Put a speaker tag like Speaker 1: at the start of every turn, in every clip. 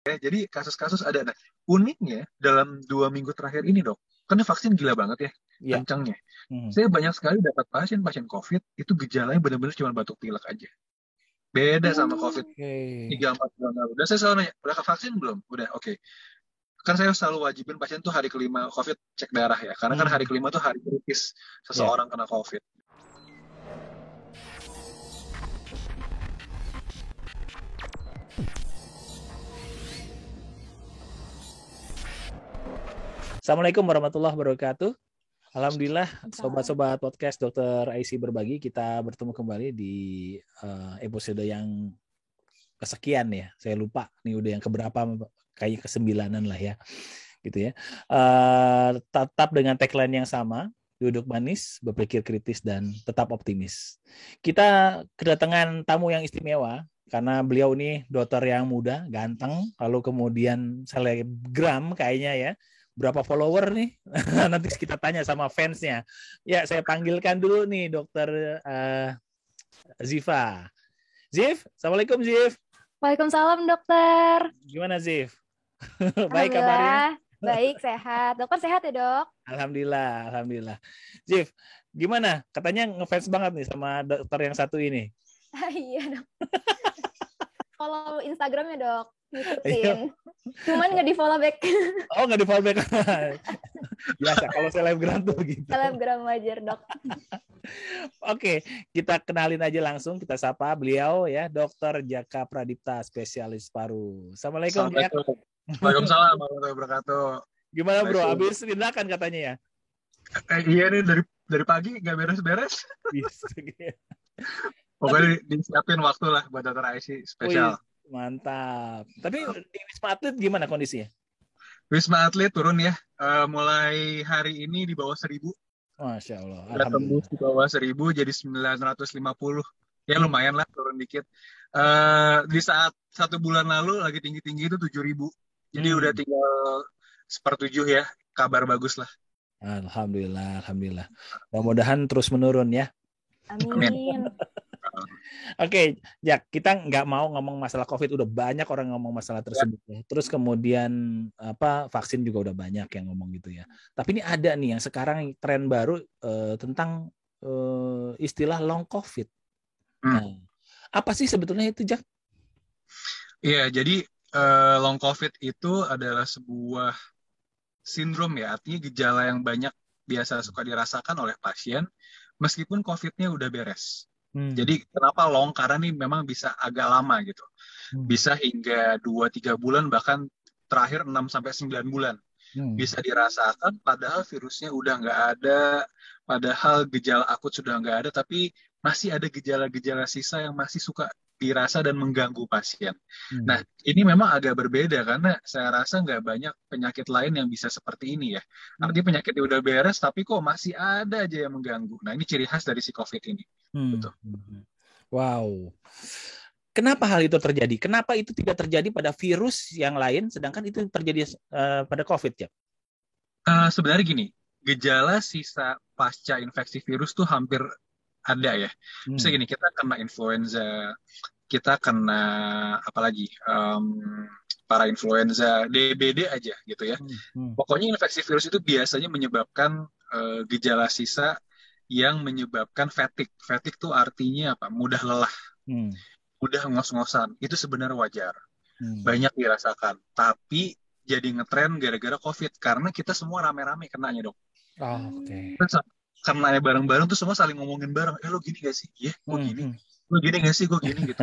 Speaker 1: ya. Jadi kasus-kasus ada. Nah, uniknya dalam 2 minggu terakhir ini dok, karena vaksin gila banget ya,
Speaker 2: Iya.
Speaker 1: kencangnya. Saya banyak sekali dapat pasien-pasien COVID itu gejalanya benar-benar cuma batuk pilek aja. Beda sama COVID
Speaker 2: Oke.
Speaker 1: 3-4 bulan lalu. Dan saya selalu nanya, udah ke vaksin belum? Udah, oke. Kan saya selalu wajibin pasien tuh hari kelima COVID cek darah ya. Karena kan hari kelima tuh hari kritis
Speaker 2: Ya.
Speaker 1: seseorang kena COVID.
Speaker 2: Assalamualaikum warahmatullahi wabarakatuh. Alhamdulillah, sobat-sobat podcast Dr. IC Berbagi, kita bertemu kembali di episode yang kesekian ya. Saya lupa nih udah yang keberapa, kayaknya ke-9 lah ya. Gitu ya. Tetap dengan tagline yang sama, duduk manis, berpikir kritis, dan tetap optimis. Kita kedatangan tamu yang istimewa, karena beliau nih dokter yang muda, ganteng, lalu kemudian selebgram kayaknya ya. Berapa follower nih? Nanti kita tanya sama fansnya. Ya, saya panggilkan dulu nih dokter Ziva. Ziv, Assalamualaikum Ziv.
Speaker 3: Waalaikumsalam dokter.
Speaker 2: Gimana Ziv? Baik kabarnya?
Speaker 3: Baik, sehat. Dokter sehat ya dok?
Speaker 2: Alhamdulillah, alhamdulillah. Ziv, gimana? Katanya ngefans banget nih sama dokter yang satu ini.
Speaker 3: Iya dok. Follow Instagramnya dok, ngikutin. Cuman nggak di follow back.
Speaker 2: Oh, nggak di follow back. Biasa kalau selebgram tuh gitu.
Speaker 3: Selebgram wajar dok.
Speaker 2: Oke, kita kenalin aja langsung, kita sapa beliau ya, Dr. Jaka Pradipta, spesialis paru. Assalamualaikum.
Speaker 1: Waalaikumsalam warahmatullahi wabarakatuh.
Speaker 2: Gimana bro? Habis tindakan katanya ya?
Speaker 1: Iya nih dari pagi nggak beres-beres. Pokoknya disiapin waktu lah buat Dr. IC spesial.
Speaker 2: Mantap. Tapi di Wisma Atlet gimana kondisinya?
Speaker 1: Wisma Atlet turun ya. Mulai hari ini di bawah 1.000.
Speaker 2: Masya Allah.
Speaker 1: Udah tembus di bawah 1.000 jadi 950. Ya lumayan lah turun dikit. Di saat 1 bulan lalu lagi tinggi-tinggi itu 7.000. Jadi udah tinggal 1/7 ya. Kabar bagus lah.
Speaker 2: Alhamdulillah, alhamdulillah. Mudah-mudahan terus menurun ya.
Speaker 3: Amin.
Speaker 2: Oke, Jak, kita nggak mau ngomong masalah COVID, udah banyak orang ngomong masalah tersebut. Ya. Terus kemudian vaksin juga udah banyak yang ngomong gitu ya. Tapi ini ada nih yang sekarang tren baru tentang istilah long COVID. Nah, apa sih sebetulnya itu, Jak?
Speaker 1: Iya, jadi long COVID itu adalah sebuah sindrom ya, artinya gejala yang banyak biasa suka dirasakan oleh pasien meskipun COVID-nya udah beres. Jadi kenapa long? Karena ini memang bisa agak lama gitu. Bisa hingga 2-3 bulan, bahkan terakhir 6-9 bulan. Bisa dirasakan padahal virusnya udah nggak ada, padahal gejala akut sudah nggak ada, tapi masih ada gejala-gejala sisa yang masih suka dirasa dan mengganggu pasien. Nah, ini memang agak berbeda karena saya rasa nggak banyak penyakit lain yang bisa seperti ini ya. Artinya penyakitnya udah beres, tapi kok masih ada aja yang mengganggu. Nah, ini ciri khas dari si COVID ini. Betul.
Speaker 2: Wow. Kenapa hal itu terjadi? Kenapa itu tidak terjadi pada virus yang lain, sedangkan itu terjadi pada COVID ya?
Speaker 1: Sebenarnya gini, gejala sisa pasca infeksi virus tuh hampir ada ya. Misalnya gini, kita kena influenza, kita kena apalagi para influenza, DBD aja gitu ya. Pokoknya infeksi virus itu biasanya menyebabkan gejala sisa yang menyebabkan fatigue. Fatigue tuh artinya apa? Mudah lelah, mudah ngos-ngosan. Itu sebenarnya wajar. Banyak dirasakan. Tapi jadi ngetren gara-gara COVID. Karena kita semua rame-rame kenanya dok.
Speaker 2: Oke.
Speaker 1: Karena bareng-bareng tuh semua saling ngomongin bareng. Lo gini gak sih? Iya, gue gini. Lo gini gak sih? Gue gini gitu.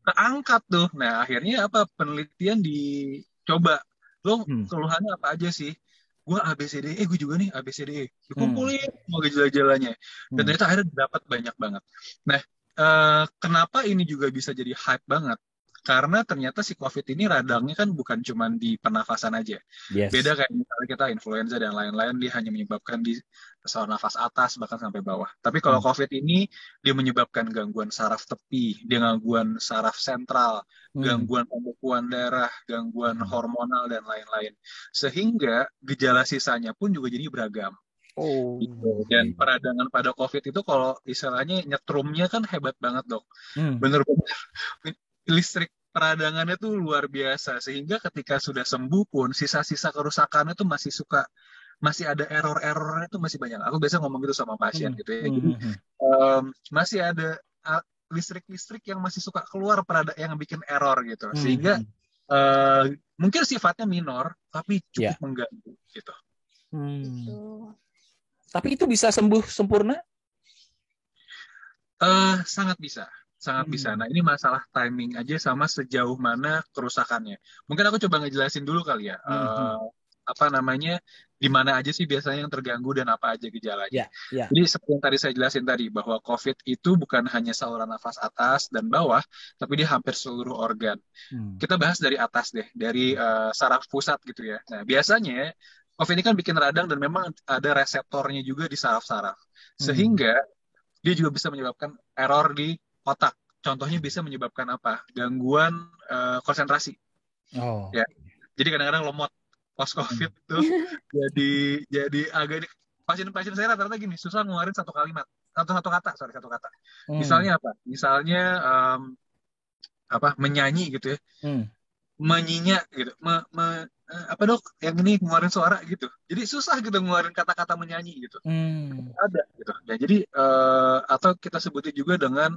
Speaker 1: Keangkat tuh. Nah, akhirnya apa? Penelitian dicoba. Lo keluhannya apa aja sih? Gue ABCDE, gue juga nih ABCDE. Dikumpulin semua gejala-gejalanya. Dan ternyata akhirnya dapat banyak banget. Nah, kenapa ini juga bisa jadi hype banget? Karena ternyata si COVID ini radangnya kan bukan cuma di pernafasan aja.
Speaker 2: Yes.
Speaker 1: Beda kayak misalnya kita influenza dan lain-lain, dia hanya menyebabkan di saluran nafas atas bahkan sampai bawah. Tapi kalau COVID ini, dia menyebabkan gangguan saraf tepi, dia gangguan saraf sentral, gangguan pembekuan darah, gangguan hormonal, dan lain-lain. Sehingga gejala sisanya pun juga jadi beragam. Gitu. Dan peradangan pada COVID itu kalau istilahnya nyetrumnya kan hebat banget dok. Bener-bener listrik peradangannya tuh luar biasa, sehingga ketika sudah sembuh pun sisa-sisa kerusakannya tuh masih ada error-errornya tuh masih banyak. Aku biasa ngomong gitu sama pasien gitu ya. Jadi masih ada listrik-listrik yang masih suka keluar yang bikin error gitu. Sehingga mungkin sifatnya minor tapi cukup mengganggu gitu.
Speaker 3: Gitu.
Speaker 2: Tapi itu bisa sembuh sempurna?
Speaker 1: Sangat bisa. Nah, ini masalah timing aja sama sejauh mana kerusakannya. Mungkin aku coba ngejelasin dulu kali ya. Apa namanya, di mana aja sih biasanya yang terganggu dan apa aja gejalanya. Jadi seperti yang tadi saya jelasin tadi, bahwa COVID itu bukan hanya saluran nafas atas dan bawah, tapi dia hampir seluruh organ. Kita bahas dari atas deh, dari saraf pusat gitu ya. Nah, biasanya COVID ini kan bikin radang dan memang ada reseptornya juga di saraf-saraf. Sehingga dia juga bisa menyebabkan error di otak. Contohnya bisa menyebabkan apa? Gangguan konsentrasi. Ya. Jadi kadang-kadang lemot post COVID tuh jadi agak ini. Pasien-pasien saya rata-rata gini, susah ngeluarin satu kata. Misalnya apa? Misalnya menyanyi gitu ya. Menyinyak gitu. Apa dok? Yang ini ngeluarin suara gitu. Jadi susah gitu ngeluarin kata-kata menyanyi gitu. Ada gitu. Ya, jadi atau kita sebutin juga dengan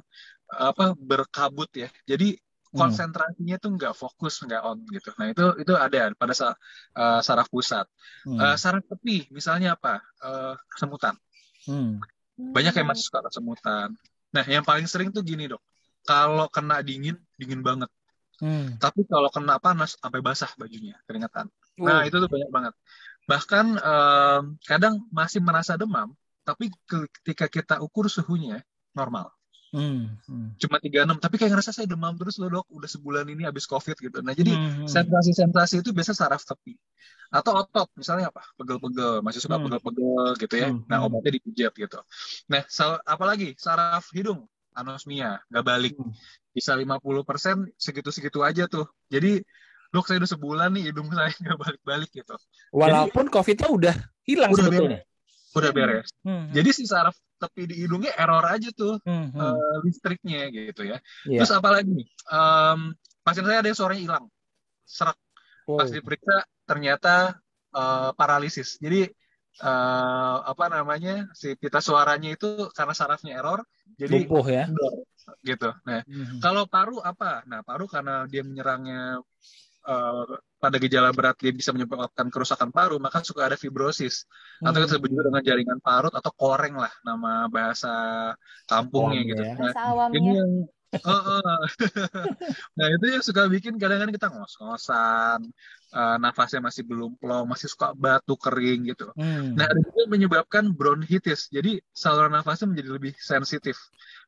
Speaker 1: berkabut ya. Jadi konsentrasinya tuh nggak fokus, nggak on gitu. Nah itu ada pada saraf pusat. Saraf tepi misalnya apa? Kesemutan. Banyak yang masih suka kesemutan. Nah yang paling sering tuh gini dok. Kalau kena dingin banget. Tapi kalau kena panas sampai basah bajunya, keringetan. Nah itu tuh banyak banget. Bahkan kadang masih merasa demam, tapi ketika kita ukur suhunya normal. Cuma 36, tapi kayak ngerasa saya demam terus loh dok, udah sebulan ini habis COVID gitu. Nah jadi sensasi-sensasi itu biasa saraf tepi. Atau otot, misalnya apa? Pegel-pegel, masih suka pegel-pegel gitu ya. Nah obatnya dipijat gitu. Nah apalagi saraf hidung, anosmia, nggak balik. Bisa 50%, segitu-segitu aja tuh. Jadi dok saya udah sebulan nih hidung saya nggak balik-balik gitu.
Speaker 2: Walaupun COVID-nya udah hilang sebetulnya.
Speaker 1: Udah beres. Jadi si saraf tepi di hidungnya error aja tuh listriknya gitu ya. Terus apalagi nih? Pasien saya ada yang suaranya hilang, serak. Pas diperiksa ternyata paralisis. Jadi si pita suaranya itu karena sarafnya error, jadi
Speaker 2: lumpuh ya.
Speaker 1: Gitu. Nah, kalau paru apa? Nah, paru karena dia menyerangnya pada gejala berat dia bisa menyebabkan kerusakan paru, maka suka ada fibrosis atau kita sebut juga dengan jaringan parut atau koreng lah nama bahasa kampungnya gitu.
Speaker 2: Ya.
Speaker 1: Nah, ini yang nah itu yang suka bikin kadang-kadang kita ngos-ngosan, nafasnya masih belum plong, masih suka batuk kering gitu. Nah ada juga menyebabkan bronkitis, jadi saluran nafasnya menjadi lebih sensitif.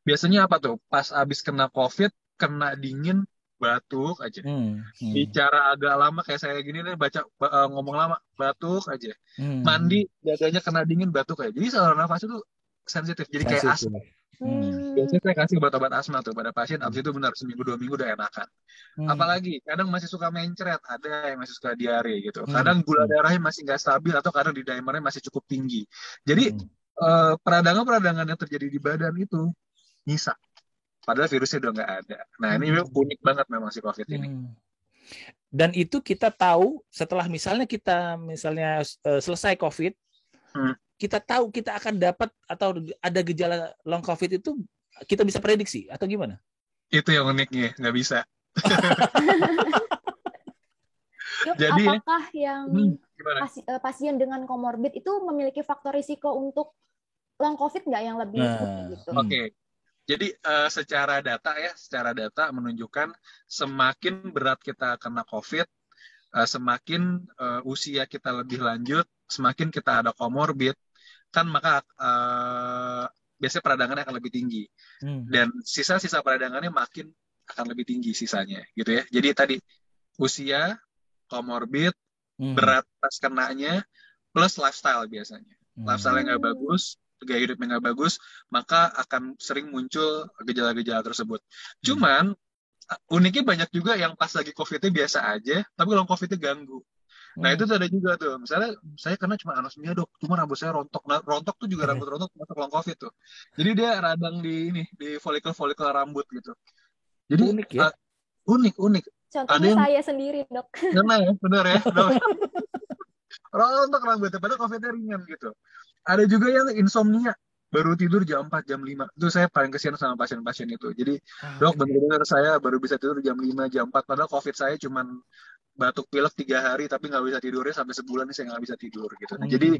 Speaker 1: Biasanya apa tuh? Pas abis kena COVID, kena dingin, batuk aja. Bicara agak lama kayak saya gini nih, ngomong lama, batuk aja. Mandi, dadanya kena dingin, batuk aja. Jadi saluran nafas itu sensitif, jadi kayak asma. Biasanya saya kasih obat-obat asma tuh pada pasien, abis itu benar seminggu 2 minggu udah enakan. Apalagi kadang masih suka mencret, ada yang masih suka diare gitu. Kadang gula darahnya masih nggak stabil atau kadang di dimernya masih cukup tinggi. Jadi peradangan yang terjadi di badan itu nyisa. Padahal virusnya udah nggak ada. Nah ini unik banget memang si COVID ini.
Speaker 2: Dan itu kita tahu setelah kita selesai COVID, kita tahu kita akan dapat atau ada gejala long COVID itu kita bisa prediksi atau gimana?
Speaker 1: Itu yang uniknya, nggak bisa.
Speaker 3: Jadi apakah yang pasien dengan komorbid itu memiliki faktor risiko untuk long COVID nggak yang lebih gitu?
Speaker 1: Oke. Jadi secara data menunjukkan semakin berat kita kena COVID, semakin usia kita lebih lanjut, semakin kita ada komorbid, kan maka biasanya peradangannya akan lebih tinggi. Dan sisa-sisa peradangannya makin akan lebih tinggi sisanya, gitu ya. Jadi tadi usia, komorbid, berat pas kenanya, plus lifestyle biasanya. Lifestyle-nya nggak bagus, gaya hidupnya nggak bagus, maka akan sering muncul gejala-gejala tersebut. Cuman uniknya banyak juga yang pas lagi COVID-nya biasa aja, tapi kalau COVID-nya ganggu. Nah itu ada juga tuh. Misalnya saya kena cuma anosmia dok, cuma rambut saya rontok. Nah, rontok tuh juga rambut rontok masuk long COVID tuh. Jadi dia radang di folikel-folikel rambut gitu. Jadi
Speaker 2: unik ya.
Speaker 1: Unik.
Speaker 3: Contohnya saya sendiri, Dok.
Speaker 1: Benar ya, Dok. Rontok rambutnya, padahal COVID-nya ringan gitu. Ada juga yang insomnia, baru tidur jam 4, jam 5. Itu saya paling kesian sama pasien-pasien itu. Jadi, Dok, benar-benar saya baru bisa tidur jam 5, jam 4. Padahal COVID saya cuman batuk pilek 3 hari, tapi nggak bisa tidurnya sampai sebulan nih saya nggak bisa tidur gitu. Nah, jadi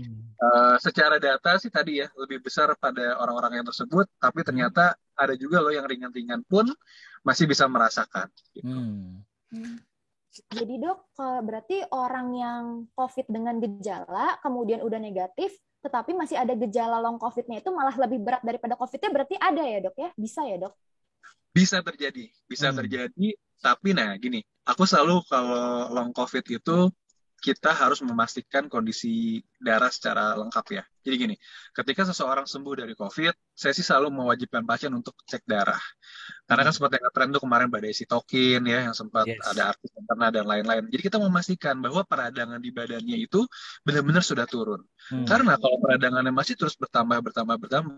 Speaker 1: secara data sih tadi ya, lebih besar pada orang-orang yang tersebut, tapi ternyata ada juga loh yang ringan-ringan pun masih bisa merasakan. Gitu.
Speaker 3: Jadi Dok, berarti orang yang COVID dengan gejala, kemudian udah negatif, tetapi masih ada gejala long COVID-nya itu malah lebih berat daripada COVID-nya, berarti ada ya Dok ya? Bisa ya Dok?
Speaker 1: Bisa terjadi. Tapi nah gini, aku selalu kalau long COVID itu kita harus memastikan kondisi darah secara lengkap ya. Jadi gini, ketika seseorang sembuh dari COVID, saya sih selalu mewajibkan pasien untuk cek darah. Karena kan sempat ada tren tuh kemarin badai sitokin ya, yang sempat ada artis yang kena dan lain-lain. Jadi kita memastikan bahwa peradangan di badannya itu benar-benar sudah turun. Karena kalau peradangannya masih terus bertambah,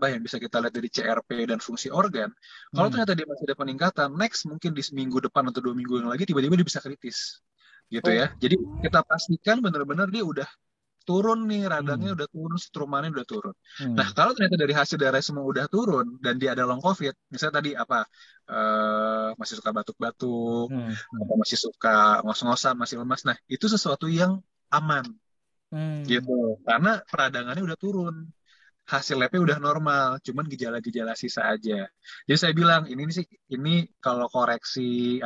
Speaker 1: yang bisa kita lihat dari CRP dan fungsi organ, kalau ternyata dia masih ada peningkatan, next mungkin di seminggu depan atau 2 minggu yang lagi, tiba-tiba dia bisa kritis. Gitu ya. Jadi kita pastikan benar-benar dia udah turun nih, radangnya udah turun, strumannya udah turun. Nah, kalau ternyata dari hasil darah semua udah turun dan dia ada long COVID, misalnya tadi masih suka batuk-batuk, atau masih suka ngos-ngosan, masih lemas, nah itu sesuatu yang aman, gitu. Karena peradangannya udah turun, hasil labnya udah normal, cuman gejala-gejala sisa aja. Jadi saya bilang ini kalau koreksi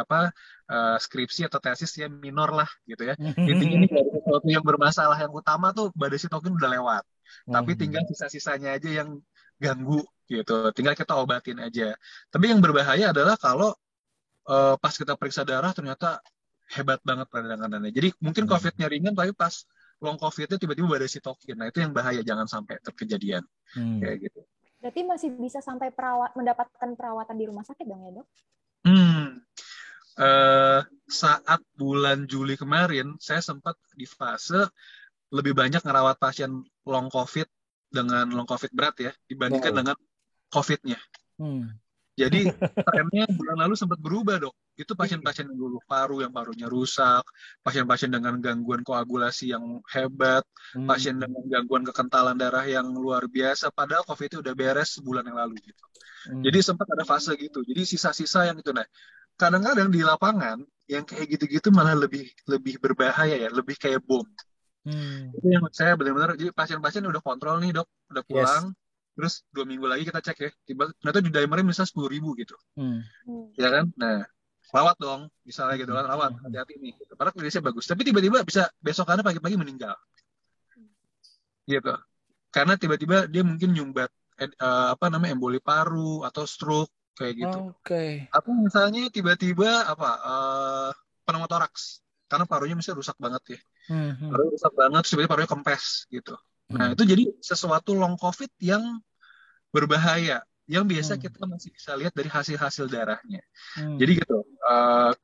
Speaker 1: skripsi atau tesis ya minor lah gitu ya. Intinya ini dari sesuatu yang bermasalah, yang utama tuh badai sitokin udah lewat. Tapi tinggal sisa-sisanya aja yang ganggu gitu. Tinggal kita obatin aja. Tapi yang berbahaya adalah kalau pas kita periksa darah ternyata hebat banget peradangannya. Jadi mungkin COVID-nya ringan tapi pas long COVID-nya tiba-tiba badai sitokin. Nah, itu yang bahaya, jangan sampai terkejadian. Kayak gitu.
Speaker 3: Berarti masih bisa sampai mendapatkan perawatan di rumah sakit dong ya, Dok?
Speaker 1: Saat bulan Juli kemarin, saya sempat di fase lebih banyak ngerawat pasien long COVID dengan long COVID berat ya, dibandingkan dengan COVID-nya. Jadi trennya bulan lalu sempat berubah, Dok. Itu pasien-pasien yang dulu yang parunya rusak, pasien-pasien dengan gangguan koagulasi yang hebat, pasien dengan gangguan kekentalan darah yang luar biasa, padahal COVID itu udah beres sebulan yang lalu gitu. Jadi sempat ada fase gitu. Jadi sisa-sisa yang itu. Nah, kadang-kadang di lapangan yang kayak gitu-gitu malah lebih berbahaya ya, lebih kayak bom. Itu yang saya benar-benar, jadi pasien-pasien udah kontrol nih, Dok, udah pulang. Terus 2 minggu lagi kita cek ya, ternyata di dimernya misalnya 10.000 gitu. Ya kan? Nah, rawat dong, misalnya gitu kan, rawat, hati-hati nih. Gitu. Padahal kondisinya bagus, tapi tiba-tiba bisa besokannya pagi-pagi meninggal. Gitu. Karena tiba-tiba dia mungkin nyumbat emboli paru atau stroke kayak gitu. Atau misalnya tiba-tiba pneumotoraks, karena parunya misalnya rusak banget ya. Parunya rusak banget, terus tiba-tiba parunya kempes gitu. Nah, itu jadi sesuatu long COVID yang berbahaya, yang biasa kita masih bisa lihat dari hasil-hasil darahnya. Jadi gitu,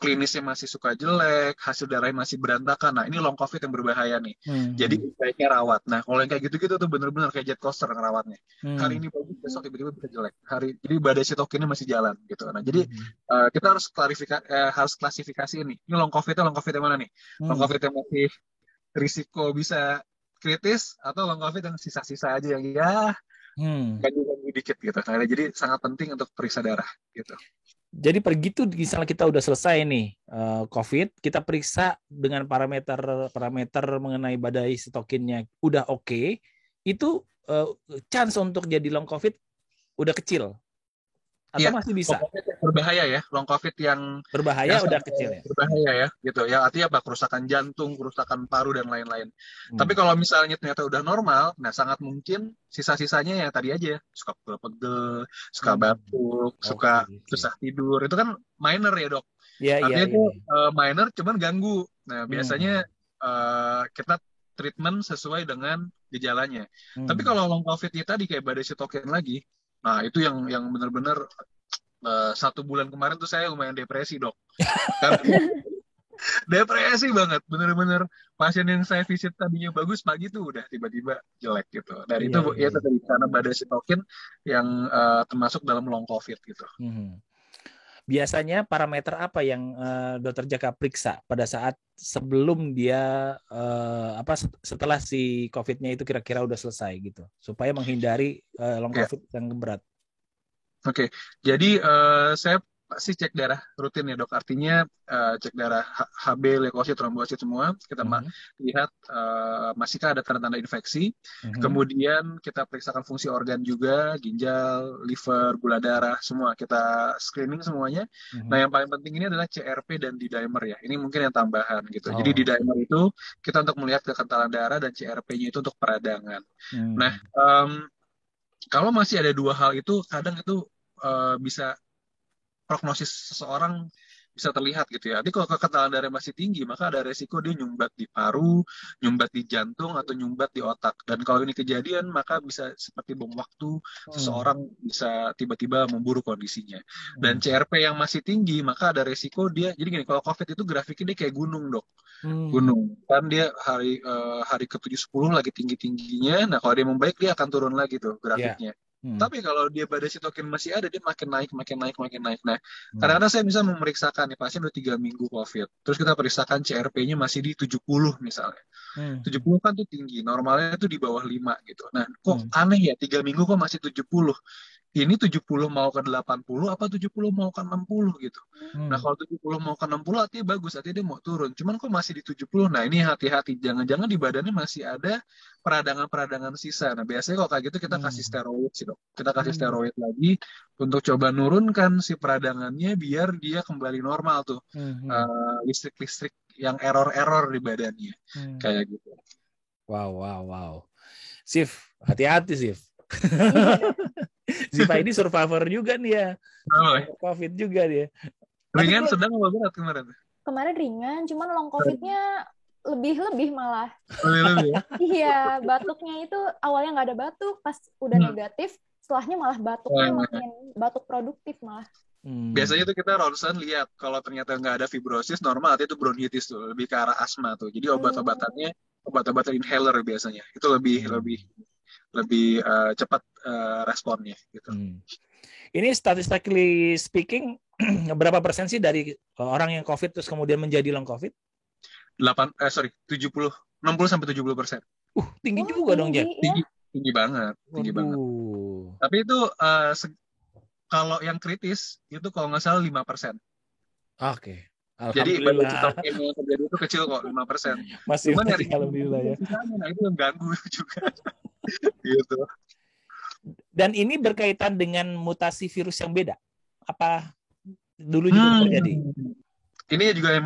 Speaker 1: klinisnya masih suka jelek, hasil darahnya masih berantakan. Nah, ini long COVID yang berbahaya nih. Jadi baiknya rawat. Nah, kalau yang kayak gitu-gitu tuh bener-bener kayak jet coaster ngerawatnya. Hari ini bagus, besok tiba-tiba bisa jelek. Jadi badai sitokinnya masih jalan gitu. Nah, jadi kita harus klasifikasi ini. Ini long COVID yang mana nih? Long COVID yang masih risiko bisa kritis atau long COVID yang sisa-sisa aja yang ganggu dikit gitu. Nah, jadi sangat penting untuk periksa darah gitu.
Speaker 2: Jadi pergi tuh misalnya kita udah selesai nih COVID, kita periksa dengan parameter mengenai badai sitokinnya udah oke, itu chance untuk jadi long COVID udah kecil. Atau masih bisa?
Speaker 1: Long COVID yang berbahaya ya, long COVID yang
Speaker 2: berbahaya udah kecil ya.
Speaker 1: Berbahaya ya, gitu. Ya artinya apa? Kerusakan jantung, kerusakan paru dan lain-lain. Tapi kalau misalnya ternyata udah normal, nah sangat mungkin sisa-sisanya ya tadi aja, suka pegel-pegel, suka batuk, suka susah tidur. Itu kan minor ya, Dok. Artinya itu minor cuman ganggu. Nah, biasanya kita treatment sesuai dengan gejalanya. Tapi kalau long COVID-nya tadi kayak badai sitokin lagi, nah, itu yang benar-benar 1 bulan kemarin tuh saya lumayan depresi, Dok. Depresi banget, benar-benar pasien yang saya visit tadinya bagus, pagi tuh udah tiba-tiba jelek gitu. Dan itu tadi karena badai sitokin yang termasuk dalam long COVID gitu.
Speaker 2: biasanya parameter apa yang Dokter Jaka periksa pada saat sebelum dia setelah si COVID-nya itu kira-kira udah selesai gitu, supaya menghindari long
Speaker 1: Ya.
Speaker 2: COVID yang berat.
Speaker 1: Oke, jadi saya pasti cek darah rutin ya dok. Artinya cek darah HB, leukosit, trombosit semua. Kita lihat masihkah ada tanda-tanda infeksi. Kemudian kita periksakan fungsi organ juga, ginjal, liver, gula darah, semua. Kita screening semuanya. Nah yang paling penting ini adalah CRP dan D-dimer ya. Ini mungkin yang tambahan gitu. Jadi D-dimer itu kita untuk melihat kekentalan darah dan CRP-nya itu untuk peradangan. Nah, kalau masih ada dua hal itu, kadang itu bisa prognosis seseorang bisa terlihat gitu ya. Jadi kalau kekentalan darah masih tinggi, maka ada resiko dia nyumbat di paru, nyumbat di jantung, atau nyumbat di otak. Dan kalau ini kejadian, maka bisa seperti bom waktu, seseorang bisa tiba-tiba memburuk kondisinya. Dan CRP yang masih tinggi, maka ada resiko dia, jadi gini, kalau COVID itu grafiknya dia kayak gunung dok. Gunung. Kan dia hari ke-7-10 lagi tinggi-tingginya, nah kalau dia membaik, dia akan turun lagi tuh grafiknya. Tapi kalau dia badai sitokin masih ada, dia makin naik. Nah, kadang-kadang saya bisa memeriksakan nih, pasien udah 3 minggu COVID. Terus kita periksakan CRP-nya masih di 70 misalnya. 70 kan tuh tinggi, normalnya tuh di bawah 5 gitu. Nah, kok aneh ya, 3 minggu kok masih 70. Ini 70 mau ke 80, apa 70 mau ke 60 gitu. Nah, kalau 70 mau ke 60 artinya bagus, artinya dia mau turun. Cuman kok masih di 70, nah ini hati-hati. Jangan-jangan di badannya masih ada peradangan-peradangan sisa. Nah, biasanya kalau kayak gitu kita kasih steroid sih dok. Kita kasih steroid lagi untuk coba nurunkan si peradangannya biar dia kembali normal tuh. Listrik-listrik yang error-error di badannya. Kayak gitu.
Speaker 2: Wow. Sif, hati-hati Sif. Ziva ini survivor juga nih ya. COVID juga dia.
Speaker 1: Ringan, sedang apa berat kemarin?
Speaker 3: Kemarin ringan, cuman long COVID-nya lebih malah.
Speaker 1: Lebih ya?
Speaker 3: Iya, batuknya itu awalnya nggak ada batuk, pas udah negatif, setelahnya malah batuknya makin batuk produktif malah.
Speaker 1: Biasanya tuh kita ronsen lihat kalau ternyata nggak ada fibrosis normal, itu bronkitis tuh, lebih ke arah asma tuh. Jadi obat-obatannya obat-obatan inhaler biasanya. Itu lebih cepat responnya gitu.
Speaker 2: Ini statistically speaking berapa persen sih dari orang yang COVID terus kemudian menjadi long COVID?
Speaker 1: 60-70%.
Speaker 2: Tinggi juga dong Jack.
Speaker 1: Tinggi banget. Tapi itu kalau yang kritis itu kalau nggak salah 5%.
Speaker 2: Oke.
Speaker 1: Jadi badai sitokin yang terjadi itu kecil kok 5%.
Speaker 2: Masih alhamdulillah ya.
Speaker 1: Nah itu yang ganggu juga. Gitu.
Speaker 2: Dan ini berkaitan dengan mutasi virus yang beda? Apa dulu juga terjadi?
Speaker 1: Ini juga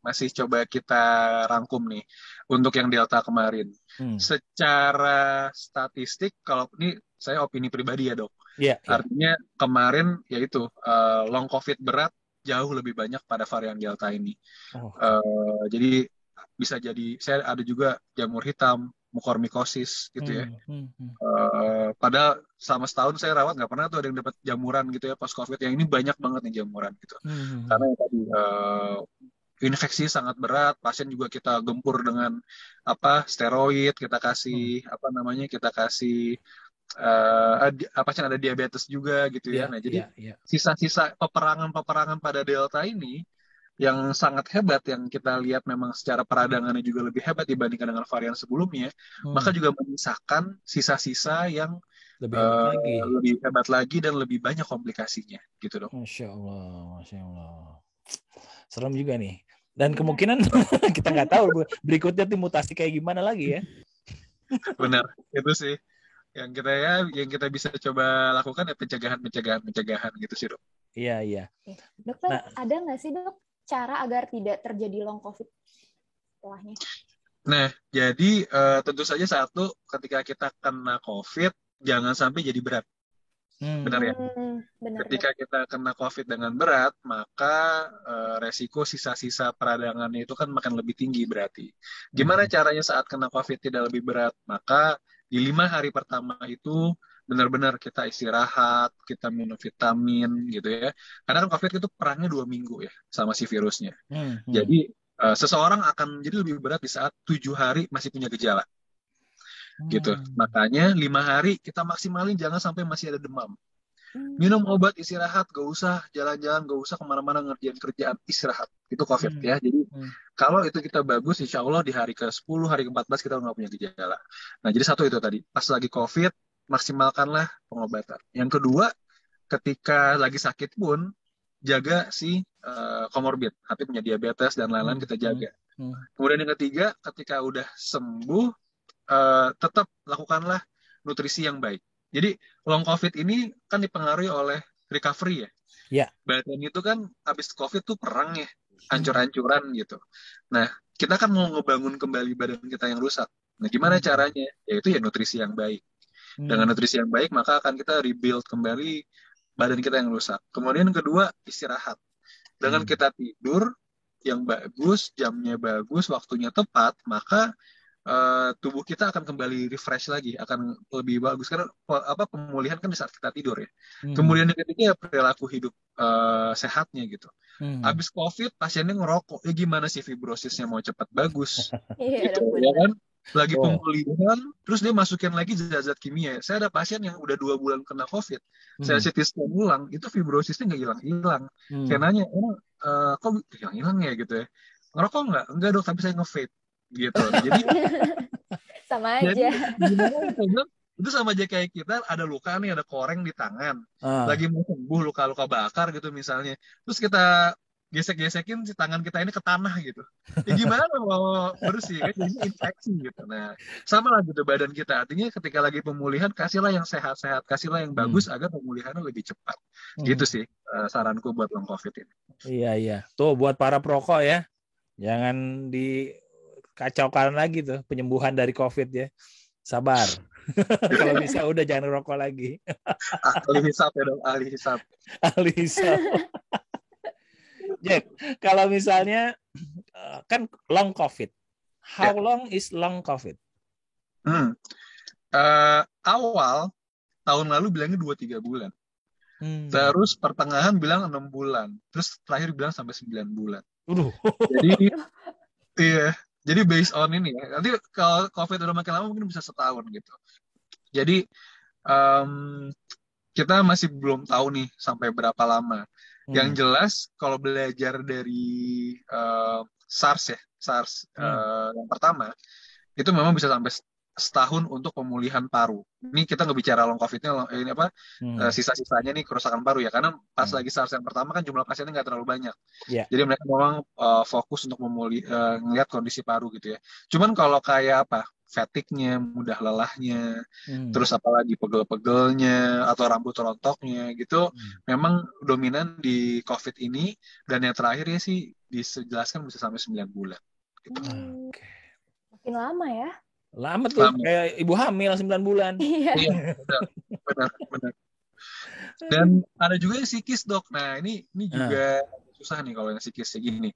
Speaker 1: masih coba kita rangkum nih untuk yang Delta kemarin. Secara statistik, kalau ini saya opini pribadi ya dok. Artinya kemarin yaitu long COVID berat jauh lebih banyak pada varian Delta ini. Jadi bisa jadi saya ada juga jamur hitam, mukormikosis gitu ya. Padahal selama setahun saya rawat nggak pernah tuh ada yang dapat jamuran gitu ya pas COVID. Yang ini banyak banget nih jamuran gitu. Karena yang tadi infeksi sangat berat, pasien juga kita gempur dengan steroid, kita kasih pasien ada diabetes juga gitu ya. Nah jadi sisa-sisa peperangan pada Delta ini yang sangat hebat, yang kita lihat memang secara peradangannya juga lebih hebat dibandingkan dengan varian sebelumnya, maka juga menyisakan sisa-sisa yang lebih hebat lagi dan lebih banyak komplikasinya gitu dong.
Speaker 2: Masya Allah. Serem juga nih. Dan kemungkinan kita nggak tahu berikutnya tuh mutasi kayak gimana lagi ya.
Speaker 1: Benar, itu sih yang kita bisa coba lakukan ya pencegahan gitu sih dok.
Speaker 2: Iya.
Speaker 3: Dokter, ada nggak sih dok cara agar tidak terjadi long COVID setelahnya?
Speaker 1: Nah, jadi tentu saja satu, ketika kita kena COVID, jangan sampai jadi berat. Benar ya? Ketika kita kena COVID dengan berat, maka resiko sisa-sisa peradangannya itu kan makin lebih tinggi berarti. Gimana caranya saat kena COVID tidak lebih berat? Maka di 5 hari pertama itu benar-benar kita istirahat, kita minum vitamin gitu ya. Karena kan COVID itu perangnya 2 minggu ya sama si virusnya. Jadi seseorang akan jadi lebih berat di saat 7 hari masih punya gejala. Gitu. Makanya 5 hari kita maksimalin jangan sampai masih ada demam. Minum obat, istirahat, gak usah jalan-jalan, gak usah kemana-mana ngerjain kerjaan, istirahat. Itu COVID ya. Jadi kalau itu kita bagus, insya Allah di hari ke-10, hari ke-14 kita nggak punya gejala. Nah, jadi satu itu tadi. Pas lagi COVID, maksimalkanlah pengobatan. Yang kedua, ketika lagi sakit pun, jaga si komorbid. Hati punya diabetes dan lain-lain kita jaga. Kemudian yang ketiga, ketika udah sembuh, tetap lakukanlah nutrisi yang baik. Jadi long COVID ini kan dipengaruhi oleh recovery ya.
Speaker 2: Ya.
Speaker 1: Badan itu kan habis COVID tuh perang ya, hancur-hancuran gitu. Nah, kita kan mau ngebangun kembali badan kita yang rusak. Nah, gimana caranya? Yaitu ya nutrisi yang baik. Dengan nutrisi yang baik, maka akan kita rebuild kembali badan kita yang rusak. Kemudian yang kedua, istirahat. Dengan kita tidur yang bagus, jamnya bagus, waktunya tepat, maka tubuh kita akan kembali refresh lagi, akan lebih bagus karena pemulihan kan di saat kita tidur ya. Kemudian yang ketiga ya perilaku hidup sehatnya gitu. Habis COVID pasiennya ngerokok, ya gimana sih fibrosisnya mau cepat bagus? Gitu ya kan? Lagi pemulihan, terus dia masukin lagi zat-zat kimia. Saya ada pasien yang udah 2 bulan kena COVID, saya CT scan ulang, itu fibrosisnya nggak hilang-hilang. Saya nanya, kok hilang-hilang ya gitu ya? Ngerokok nggak? Enggak dok, tapi saya nge-vape gitu. Jadi
Speaker 3: sama aja.
Speaker 1: Jadi, gimana, itu sama aja kayak kita ada luka nih, ada koreng di tangan, lagi mau sembuh luka-luka bakar gitu misalnya, terus kita gesek-gesekin si tangan kita ini ke tanah gitu, ya gimana mau bersih kan, jadi infeksi gitu. Nah sama lah gitu badan kita, artinya ketika lagi pemulihan kasihlah yang sehat-sehat, kasihlah yang bagus agar pemulihannya lebih cepat. Gitu sih saranku buat long COVID ini.
Speaker 2: Iya tuh buat para perokok ya, jangan dikacaukan lagi tuh penyembuhan dari COVID ya, sabar. Kalau bisa udah jangan rokok lagi.
Speaker 1: Ahli hisap ya dong, ahli hisap.
Speaker 2: Ahli hisap. Jack, kalau misalnya kan long COVID, how long is long COVID?
Speaker 1: Awal tahun lalu bilangnya 2-3 bulan. Terus pertengahan bilang 6 bulan. Terus terakhir bilang sampai 9 bulan. Jadi iya, jadi based on ini ya. Nanti kalau COVID udah makin lama mungkin bisa setahun gitu. Jadi kita masih belum tahu nih sampai berapa lama. Yang jelas kalau belajar dari SARS yang pertama, itu memang bisa sampai setahun untuk pemulihan paru. Ini kita nggak bicara long COVID-nya, ini apa sisa-sisanya nih kerusakan paru ya. Karena pas lagi SARS yang pertama kan jumlah pasiennya nggak terlalu banyak. Jadi mereka memang fokus untuk ngelihat kondisi paru gitu ya. Cuman kalau kayak apa fatigue-nya, mudah lelahnya, terus apalagi pegel-pegelnya atau rambut rontoknya gitu, memang dominan di COVID ini. Dan yang terakhir ya sih dijelaskan bisa sampai 9 bulan. Gitu.
Speaker 3: Makin lama ya.
Speaker 2: Lama tuh, kayak ibu hamil 9 bulan.
Speaker 3: Iya,
Speaker 1: benar. Dan ada juga yang psikis dok. Nah ini juga susah nih kalau yang psikis kayak gini.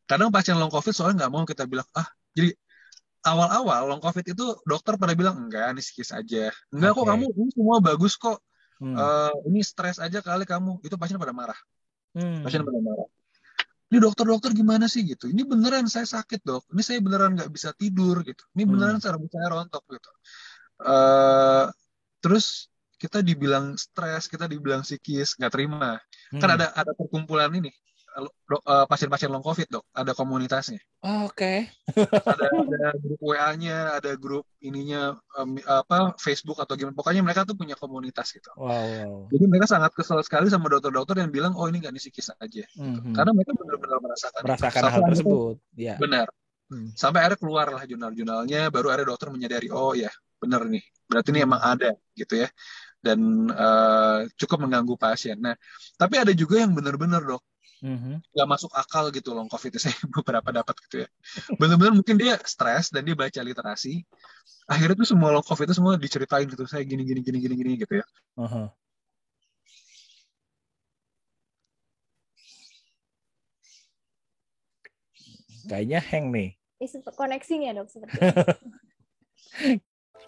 Speaker 1: Kadang pasien long COVID soalnya nggak mau kita bilang jadi awal-awal long COVID itu dokter pada bilang enggak, ini psikis aja. Enggak kok kamu ini semua bagus kok. Ini stres aja kali kamu. Itu pasien pada marah. Pasien pada marah. Ini dokter gimana sih gitu? Ini beneran saya sakit dok. Ini saya beneran nggak bisa tidur gitu. Ini beneran rambut saya rontok gitu. Terus kita dibilang stres, kita dibilang psikis, nggak terima. Kan ada perkumpulan ini pasien-pasien long COVID dok. Ada komunitasnya. Ada grup WA-nya, ada grup ininya Facebook atau gimana. Pokoknya mereka tuh punya komunitas gitu.
Speaker 2: Wow.
Speaker 1: Jadi mereka sangat kesel sekali sama dokter-dokter yang bilang, oh ini nggak psikis aja. Karena mereka benar-benar merasakan
Speaker 2: hal tersebut. Ya.
Speaker 1: Benar. Sampai akhirnya keluarlah jurnal-jurnalnya, baru ada dokter menyadari, oh ya benar nih. Berarti ini emang ada gitu ya. Dan cukup mengganggu pasien. Nah, tapi ada juga yang benar-benar dok. Gak masuk akal gitu long COVID, saya beberapa dapat gitu ya. Benar-benar mungkin dia stres dan dia baca literasi. Akhirnya tuh semua long COVID itu semua diceritain gitu. Saya gini gitu ya.
Speaker 2: Kayaknya hang nih.
Speaker 3: Koneksinya dok seperti itu.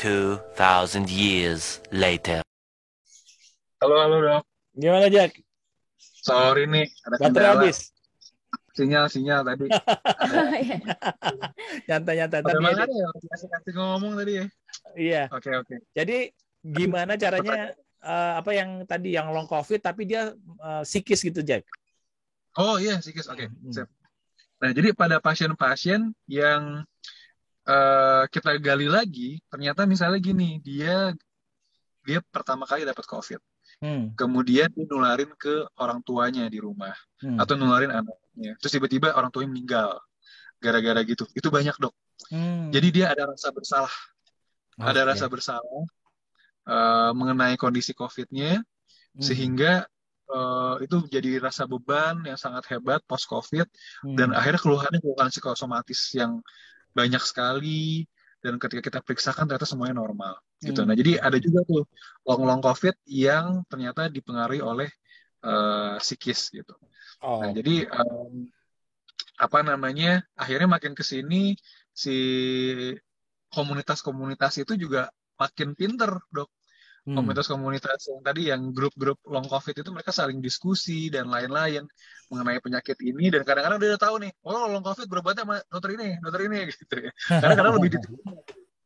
Speaker 4: 2000 years later.
Speaker 1: Halo dok.
Speaker 2: Gimana Jack?
Speaker 1: Sorry nih, ada
Speaker 2: baterai habis.
Speaker 1: Sinyal tadi.
Speaker 2: Nyantai tadi.
Speaker 1: Kasih ngomong tadi ya.
Speaker 2: Iya.
Speaker 1: Oke.
Speaker 2: Jadi gimana caranya apa yang tadi yang long COVID tapi dia psikis gitu, Jack.
Speaker 1: Oh iya, psikis. Oke. Sip. Nah, jadi pada pasien-pasien yang kita gali lagi, ternyata misalnya gini, dia pertama kali dapat COVID. Kemudian dia nularin ke orang tuanya di rumah atau nularin anaknya. Terus tiba-tiba orang tuanya meninggal gara-gara gitu. Itu banyak, Dok. Jadi dia ada rasa bersalah. Ada rasa bersalah mengenai kondisi COVID-nya sehingga itu jadi rasa beban yang sangat hebat post COVID dan akhirnya keluhan psikosomatis yang banyak sekali, dan ketika kita periksakan ternyata semuanya normal gitu. Nah, jadi ada juga tuh long COVID yang ternyata dipengaruhi oleh psikis gitu. Nah, jadi akhirnya makin ke sini si komunitas-komunitas itu juga makin pinter, Dok. Komunitas-komunitas yang tadi yang grup-grup long COVID itu mereka saling diskusi dan lain-lain mengenai penyakit ini, dan kadang-kadang dia udah tahu nih, oh long COVID berobatnya sama dokter ini gitu ya. Kadang-kadang lebih detail.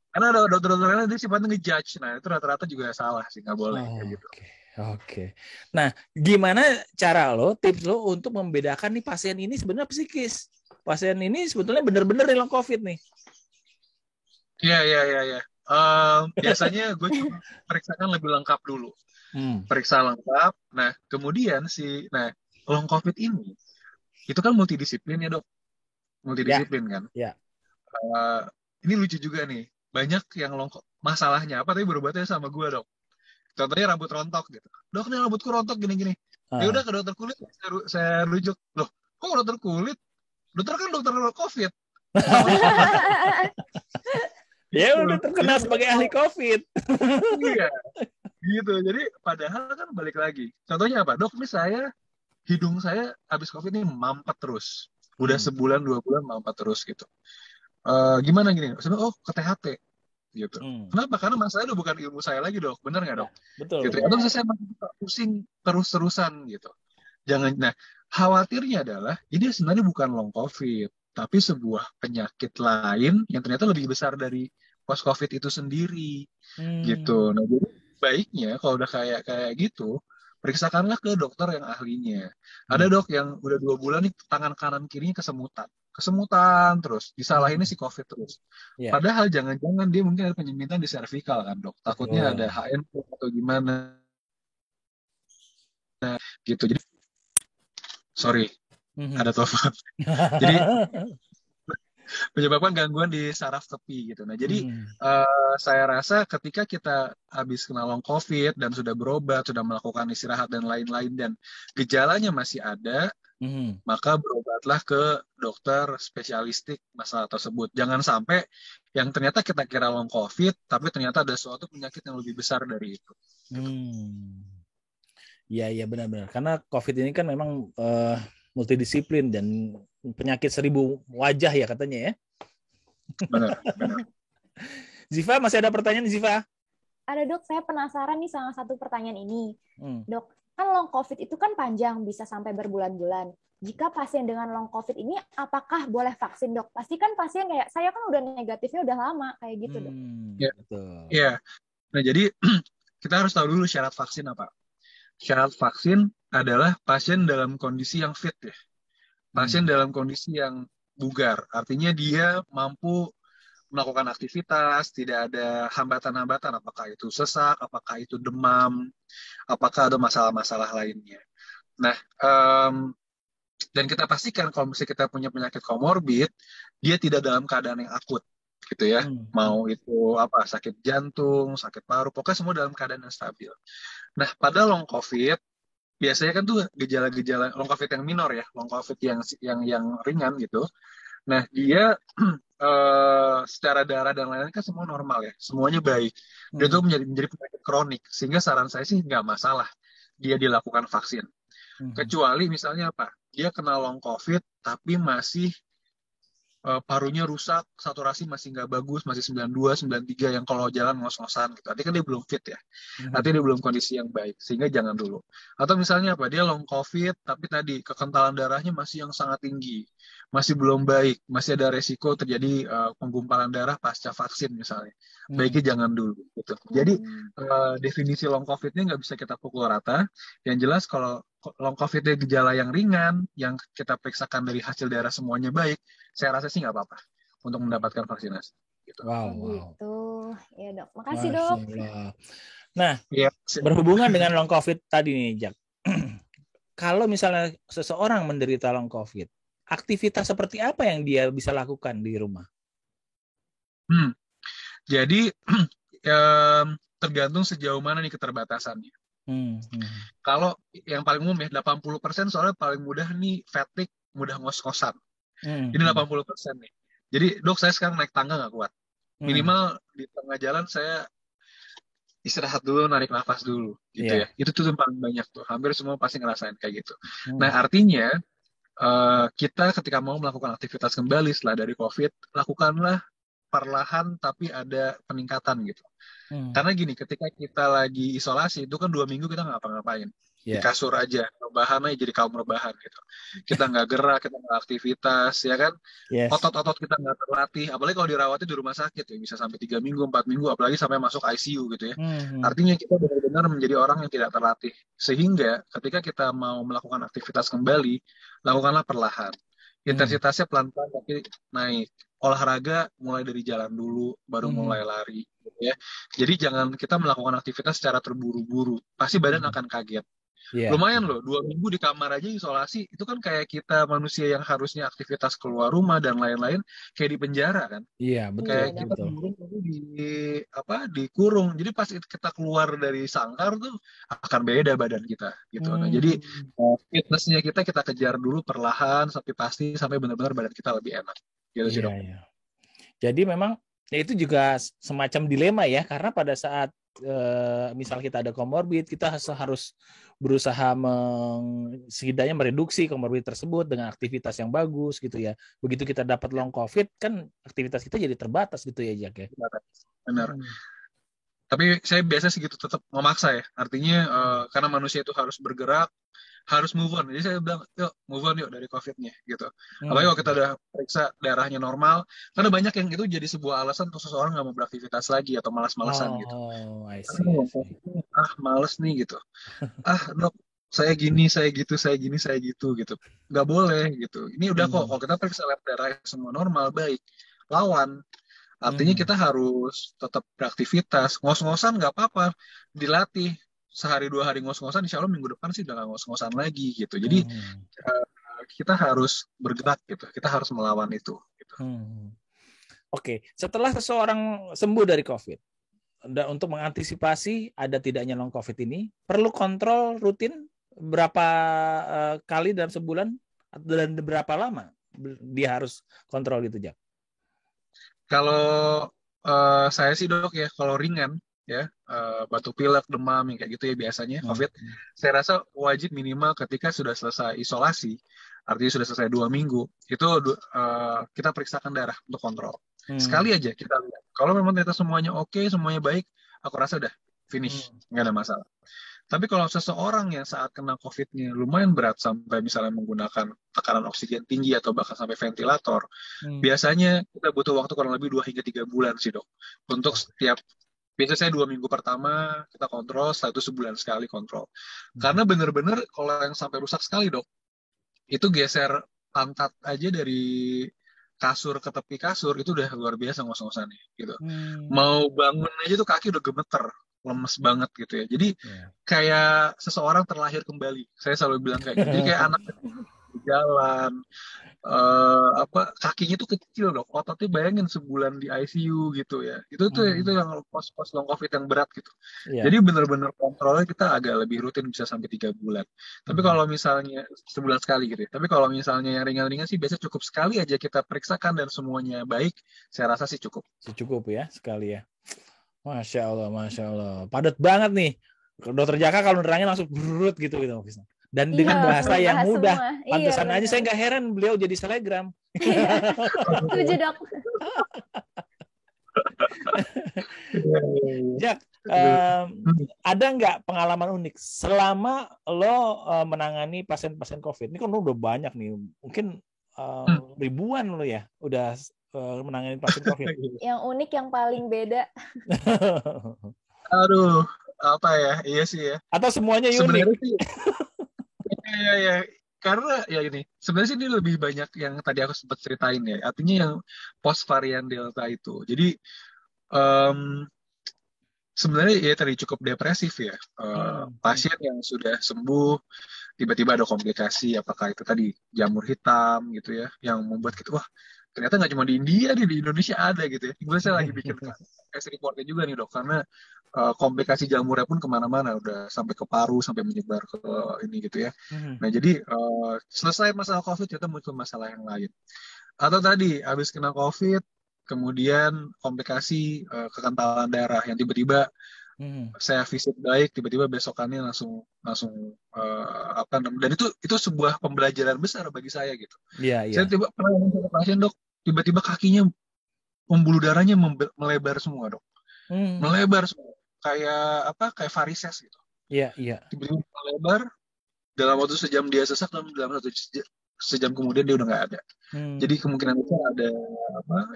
Speaker 1: Karena ada dokter-dokter lain dia sifatnya ngejudge. Nah, itu rata-rata juga salah sih, nggak boleh kayak gitu.
Speaker 2: Oke. Nah, gimana cara tips lo untuk membedakan nih pasien ini sebenarnya psikis, pasien ini sebetulnya benar-benar long COVID nih?
Speaker 1: Iya. Biasanya gue cuma periksakan lebih lengkap dulu. Periksa lengkap. Nah, kemudian long COVID ini itu kan multidisiplin ya, Dok. Multidisiplin kan.
Speaker 2: Ya.
Speaker 1: Ini lucu juga nih. Banyak yang masalahnya apa tapi berobatnya sama gue, Dok. Contohnya rambut rontok gitu. Dok, nih rambutku rontok gini-gini. Ya udah ke dokter kulit saya rujuk. Loh, kok dokter kulit? Dokter kan dokter COVID.
Speaker 2: Ya udah terkenal sebagai ahli COVID.
Speaker 1: Iya, gitu. Jadi padahal kan balik lagi. Contohnya apa? Dok, ini hidung saya habis COVID ini mampet terus. Udah sebulan 2 bulan mampet terus gitu. Gimana gini? Oh, ke THT gitu. Kenapa? Karena masalahnya udah bukan ilmu saya lagi, Dok. Bener nggak, Dok?
Speaker 2: Betul.
Speaker 1: Gitu. Atau misalnya saya masih pusing terus-terusan gitu. Jangan. Nah, khawatirnya adalah ini sebenarnya bukan long COVID, tapi sebuah penyakit lain yang ternyata lebih besar dari post COVID itu sendiri, gitu. Nah, jadi baiknya kalau udah kayak gitu, periksakanlah ke dokter yang ahlinya. Ada dok yang udah 2 bulan nih tangan kanan kirinya kesemutan terus, disalahinnya si COVID terus. Padahal jangan-jangan dia mungkin ada penyempitan di servikal kan, Dok. Takutnya ada HNP atau gimana. Nah, gitu. Jadi sorry, ada telepon. Jadi menyebabkan gangguan di saraf tepi gitu. Nah, jadi saya rasa ketika kita habis kena long COVID dan sudah berobat, sudah melakukan istirahat dan lain-lain dan gejalanya masih ada, maka berobatlah ke dokter spesialistik masalah tersebut. Jangan sampai yang ternyata kita kira long COVID, tapi ternyata ada suatu penyakit yang lebih besar dari itu.
Speaker 2: Iya benar-benar. Karena COVID ini kan memang multidisiplin dan penyakit 1000 wajah ya katanya ya.
Speaker 1: Benar.
Speaker 2: Ziva, masih ada pertanyaan Ziva?
Speaker 3: Ada dok, saya penasaran nih sama satu pertanyaan ini. Dok, kan long COVID itu kan panjang, bisa sampai berbulan-bulan. Jika pasien dengan long COVID ini, apakah boleh vaksin, dok? Pasti kan pasien kayak, saya kan udah negatifnya udah lama, kayak gitu, dok.
Speaker 1: Iya. Nah, jadi kita harus tahu dulu syarat vaksin apa. Syarat vaksin adalah pasien dalam kondisi yang fit ya. Pasien dalam kondisi yang bugar. Artinya dia mampu melakukan aktivitas, tidak ada hambatan-hambatan, apakah itu sesak, apakah itu demam, apakah ada masalah-masalah lainnya. Nah, dan kita pastikan kalau misalnya kita punya penyakit komorbid, dia tidak dalam keadaan yang akut, gitu ya. Mau itu sakit jantung, sakit paru, pokoknya semua dalam keadaan yang stabil. Nah, pada long COVID, biasanya kan tuh gejala-gejala long COVID yang minor ya, long COVID yang ringan gitu. Nah, dia secara darah dan lain-lain kan semua normal ya, semuanya baik. Dia itu menjadi penyakit kronik, sehingga saran saya sih nggak masalah dia dilakukan vaksin. Kecuali misalnya dia kena long COVID tapi masih parunya rusak, saturasi masih nggak bagus, masih 92, 93 yang kalau jalan ngos-ngosan gitu. Artinya kan dia belum fit ya. Artinya dia belum kondisi yang baik, sehingga jangan dulu. Atau misalnya dia long COVID tapi tadi kekentalan darahnya masih yang sangat tinggi. masih belum baik, masih ada resiko terjadi penggumpalan darah pasca vaksin misalnya. Baiknya jangan dulu gitu. Jadi definisi long COVID ini nggak bisa kita pukul rata. Yang jelas kalau long COVID itu gejala yang ringan, yang kita periksakan dari hasil darah semuanya baik, saya rasa sih nggak apa-apa untuk mendapatkan vaksinasi. Gitu.
Speaker 2: Wow.
Speaker 3: Gitu. Ya dok, makasih
Speaker 2: Masya
Speaker 3: dok.
Speaker 2: Allah. Nah,
Speaker 1: Ya,
Speaker 2: berhubungan dengan long COVID tadi nih, Jak. Kalau misalnya seseorang menderita long COVID, aktivitas seperti apa yang dia bisa lakukan di rumah?
Speaker 1: Jadi tergantung sejauh mana nih keterbatasannya. Kalau yang paling umum ya 80% soalnya paling mudah nih fatigue, mudah ngos-ngosan. Ini 80% nih. Jadi dok saya sekarang naik tangga nggak kuat. Minimal di tengah jalan saya istirahat dulu, narik nafas dulu, gitu ya. Itu tuh paling banyak tuh. Hampir semua pasti ngerasain kayak gitu. Nah artinya kita ketika mau melakukan aktivitas kembali setelah dari COVID, lakukanlah perlahan tapi ada peningkatan gitu. Karena gini, ketika kita lagi isolasi itu kan 2 minggu kita nggak ngapa-ngapain. Di kasur aja, rebahan aja jadi kaum rebahan gitu. Kita nggak gerak, kita nggak aktivitas, ya kan? Otot-otot kita nggak terlatih, apalagi kalau dirawatnya di rumah sakit ya bisa sampai 3 minggu, 4 minggu, apalagi sampai masuk ICU gitu ya. Artinya kita benar-benar menjadi orang yang tidak terlatih. Sehingga ketika kita mau melakukan aktivitas kembali, lakukanlah perlahan. Intensitasnya pelan-pelan tapi naik. Olahraga mulai dari jalan dulu, baru mulai lari. Gitu ya. Jadi jangan kita melakukan aktivitas secara terburu-buru. Pasti badan akan kaget. Lumayan loh, 2 minggu di kamar aja isolasi, itu kan kayak kita manusia yang harusnya aktivitas keluar rumah dan lain-lain, kayak di penjara kan.
Speaker 2: Iya, betul.
Speaker 1: Kayak kita dikurung. Jadi pas kita keluar dari sangkar tuh akan beda badan kita gitu. Nah, jadi fitnessnya kita kejar dulu perlahan sampai benar-benar badan kita lebih enak. Gitu sih, Dok.
Speaker 2: Jadi memang itu juga semacam dilema ya, karena pada saat misal kita ada komorbid, kita harus berusaha setidaknya mereduksi komorbid tersebut dengan aktivitas yang bagus gitu ya. Begitu kita dapat long COVID kan aktivitas kita jadi terbatas gitu ya, Jak ya.
Speaker 1: Benar. Tapi saya biasa sih gitu tetap memaksa ya. Artinya karena manusia itu harus bergerak, harus move on. Jadi saya bilang, yuk move on yuk dari COVID-nya gitu. Apalagi kalau kita udah periksa darahnya normal, karena banyak yang itu jadi sebuah alasan untuk seseorang nggak mau beraktivitas lagi atau malas-malasan gitu.
Speaker 2: I see.
Speaker 1: Males nih gitu. Dok, saya gini, saya gitu, saya gini, saya gitu. Nggak boleh gitu. Ini udah kok, kalau kita periksa lab darah semua normal, baik. Lawan. Artinya kita harus tetap beraktivitas. Ngos-ngosan nggak apa-apa, dilatih. Sehari 2 hari ngos-ngosan, insya Allah minggu depan sih udah nggak ngos-ngosan lagi gitu. Jadi kita harus bergerak gitu. Kita harus melawan itu. Gitu.
Speaker 2: Oke, setelah seseorang sembuh dari COVID, untuk mengantisipasi ada tidaknya long COVID ini, perlu kontrol rutin berapa kali dalam sebulan dan berapa lama dia harus kontrol gitu, Jak?
Speaker 1: Kalau saya sih dok ya, kalau ringan ya batuk pilek, demam yang kayak gitu ya biasanya COVID, saya rasa wajib minimal ketika sudah selesai isolasi, artinya sudah selesai 2 minggu, itu kita periksakan darah untuk kontrol. Sekali aja kita lihat. Kalau memang ternyata semuanya oke, semuanya baik, aku rasa udah finish, nggak ada masalah. Tapi kalau seseorang yang saat kena COVID-nya lumayan berat sampai misalnya menggunakan tekanan oksigen tinggi atau bahkan sampai ventilator, biasanya kita butuh waktu kurang lebih 2 hingga 3 bulan sih dok. Untuk biasanya 2 minggu pertama kita kontrol, setelah itu sebulan sekali kontrol. Karena benar-benar kalau yang sampai rusak sekali dok, itu geser pantat aja dari kasur ke tepi kasur, itu udah luar biasa ngos-ngosannya gitu. Mau bangun aja tuh kaki udah gemeter, lemes banget gitu ya. Jadi kayak seseorang terlahir kembali. Saya selalu bilang kayak gitu. Jadi kayak anak di jalan, kakinya tuh kecil dok. Ototnya bayangin sebulan di ICU gitu ya. Itu yang pos long COVID yang berat gitu. Jadi benar-benar kontrolnya kita agak lebih rutin, bisa sampai 3 bulan. Tapi kalau misalnya sebulan sekali gitu ya. Tapi kalau misalnya yang ringan-ringan sih biasanya cukup sekali aja kita periksakan dan semuanya baik. Saya rasa sih cukup.
Speaker 2: Cukup ya sekali ya. Masya Allah. Padat banget nih. Dokter Jaka kalau nerangin langsung berut gitu. Dan dengan bahasa yang mudah. Pantesan aja saya nggak heran beliau jadi selebgram.
Speaker 3: Setuju dok.
Speaker 2: Jak, ada nggak pengalaman unik selama lo menangani pasien-pasien COVID? Ini kan udah banyak nih. Mungkin ribuan lo ya udah menangani pasien COVID.
Speaker 3: Yang unik, yang paling beda.
Speaker 1: Aduh, apa ya? Iya sih ya.
Speaker 2: Atau semuanya unik?
Speaker 1: Sebenarnya sih, ya. Karena ya ini, sebenarnya sih ini lebih banyak yang tadi aku sempat ceritain ya. Artinya yang post varian Delta itu. Jadi sebenarnya ya tadi cukup depresif ya. Pasien yang sudah sembuh tiba-tiba ada komplikasi, apakah itu tadi jamur hitam gitu ya, yang membuat kita wah ternyata nggak cuma di India nih, di Indonesia ada gitu ya. Kemudian saya lagi bikin case reportnya juga nih dok, karena komplikasi jamurnya pun kemana-mana, udah sampai ke paru, sampai menyebar ke ini gitu ya. Nah jadi selesai masalah COVID, kita muncul masalah yang lain. Atau tadi habis kena COVID, kemudian komplikasi kekentalan darah yang tiba-tiba saya visit baik, tiba-tiba besokannya langsung apa namanya, dan itu sebuah pembelajaran besar bagi saya gitu. Saya tiba pernah ngomong ke pasien dok, tiba-tiba kakinya pembuluh darahnya melebar semua dok, melebar semua kayak varises gitu. Tiba-tiba melebar, dalam waktu sejam dia sesak, dalam sejam kemudian dia udah nggak ada. Jadi kemungkinan besar ada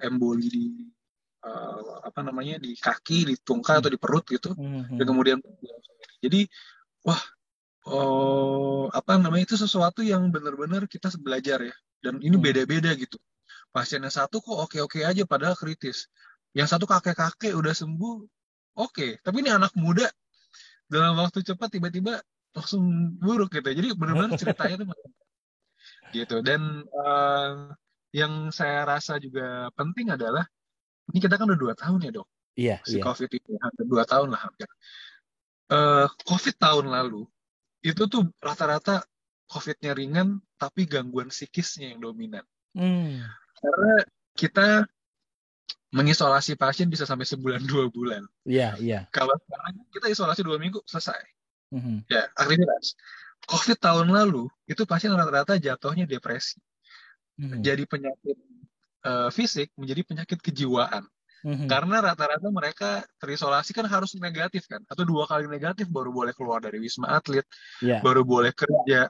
Speaker 1: emboli di di kaki, di tungkai atau di perut gitu. Dan kemudian jadi itu sesuatu yang benar-benar kita belajar ya. Dan ini beda-beda gitu. Pasiennya satu kok oke-oke aja padahal kritis. Yang satu kakek-kakek udah sembuh, oke. Tapi ini anak muda dalam waktu cepat tiba-tiba langsung buruk gitu. Jadi benar-benar ceritanya itu gitu. Dan yang saya rasa juga penting adalah ini kita kan udah 2 tahun ya dok. Si COVID ini hampir 2 tahun lah hampir. COVID tahun lalu itu tuh rata-rata COVID-nya ringan tapi gangguan psikisnya yang dominan. Karena kita mengisolasi pasien bisa sampai sebulan 2 bulan. Kalau sekarang kita isolasi 2 minggu selesai. Ya aktivitas. COVID tahun lalu itu pasien rata-rata jatuhnya depresi. Jadi penyakit fisik menjadi penyakit kejiwaan. Karena rata-rata mereka terisolasi kan harus negatif kan, atau 2 kali negatif baru boleh keluar dari Wisma Atlet, baru boleh kerja.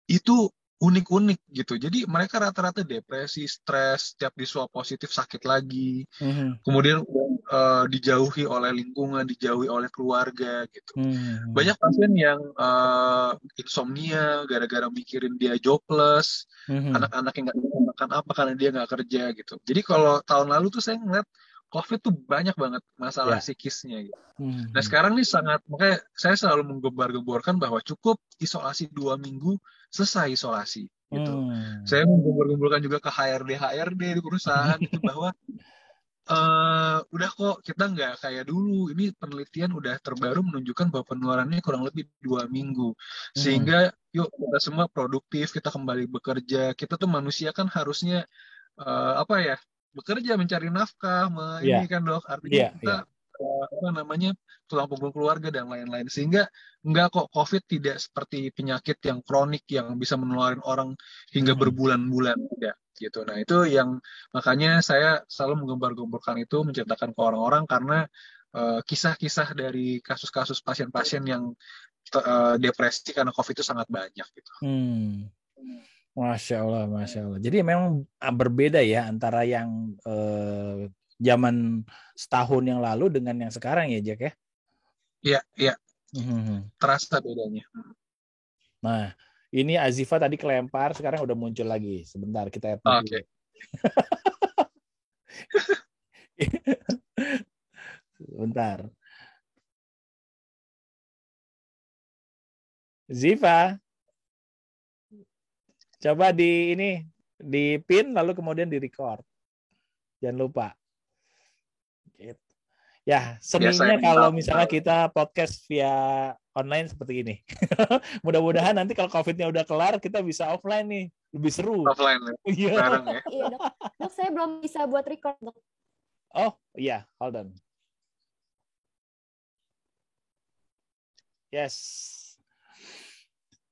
Speaker 1: Itu unik-unik gitu. Jadi mereka rata-rata depresi, stres, setiap di swab positif sakit lagi. Kemudian dijauhi oleh lingkungan, dijauhi oleh keluarga gitu. Banyak pasien yang insomnia gara-gara mikirin dia jobless, anak-anak yang nggak bisa makan apa karena dia nggak kerja gitu. Jadi kalau tahun lalu tuh saya ngeliat COVID tuh banyak banget masalah psikisnya gitu. Nah sekarang nih makanya saya selalu menggembar-gemborkan bahwa cukup isolasi 2 minggu, selesai isolasi gitu. Saya menggembur-gemburkan juga ke HRD di perusahaan itu bahwa udah kok kita nggak kayak dulu. Ini penelitian udah terbaru menunjukkan bahwa penularannya kurang lebih 2 minggu. Sehingga yuk kita semua produktif, kita kembali bekerja. Kita tuh manusia kan harusnya bekerja, mencari nafkah, ini kan dok. Artinya kita tulang punggung keluarga dan lain-lain. Sehingga enggak kok COVID tidak seperti penyakit yang kronik yang bisa menularin orang hingga berbulan-bulan, tidak gitu. Nah itu yang makanya saya selalu menggembar-gemborkan itu, menceritakan ke orang-orang karena kisah-kisah dari kasus-kasus pasien-pasien yang depresi karena COVID itu sangat banyak gitu.
Speaker 2: Masya Allah. Jadi memang berbeda ya antara yang zaman setahun yang lalu dengan yang sekarang ya Jack ya?
Speaker 1: Iya. Terasa bedanya.
Speaker 2: Nah, ini Azifa tadi kelempar, sekarang udah muncul lagi. Sebentar, kita add
Speaker 1: Oke.
Speaker 2: Sebentar. Ziva. Coba di pin lalu kemudian di record. Jangan lupa. Gitu. Ya, seninya kalau misalnya kita podcast via online seperti ini. Mudah-mudahan nanti kalau COVID-nya udah kelar, kita bisa offline nih. Lebih seru.
Speaker 1: Offline ya? Bareng ya?
Speaker 3: Iya dok. Dok, saya belum bisa buat record dok.
Speaker 2: Oh iya, hold on. Yes.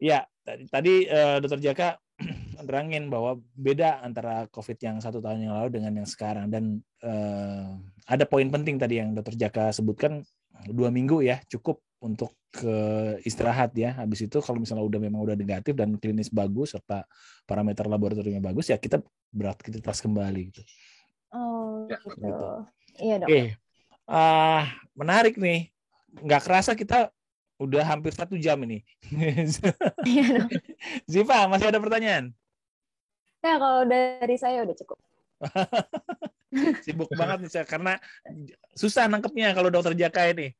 Speaker 2: Ya, tadi Dr. Jaka nerangin bahwa beda antara COVID yang 1 tahun yang lalu dengan yang sekarang. Dan ada poin penting tadi yang Dr. Jaka sebutkan, 2 minggu ya cukup untuk ke istirahat ya. Habis itu kalau misalnya memang udah negatif dan klinis bagus serta parameter laboratoriumnya bagus ya kita beraktivitas kembali gitu.
Speaker 3: Oh,
Speaker 1: Ya,
Speaker 3: gitu.
Speaker 2: Gitu.
Speaker 3: Iya, Dok.
Speaker 2: Oke. Menarik nih. Nggak kerasa kita udah hampir 1 jam ini.
Speaker 3: Iya, Dok.
Speaker 2: Ziva, masih ada pertanyaan?
Speaker 3: Ya, kalau dari saya udah cukup.
Speaker 2: Sibuk banget nih saya karena susah nangkepnya kalau dokter Jaka ini.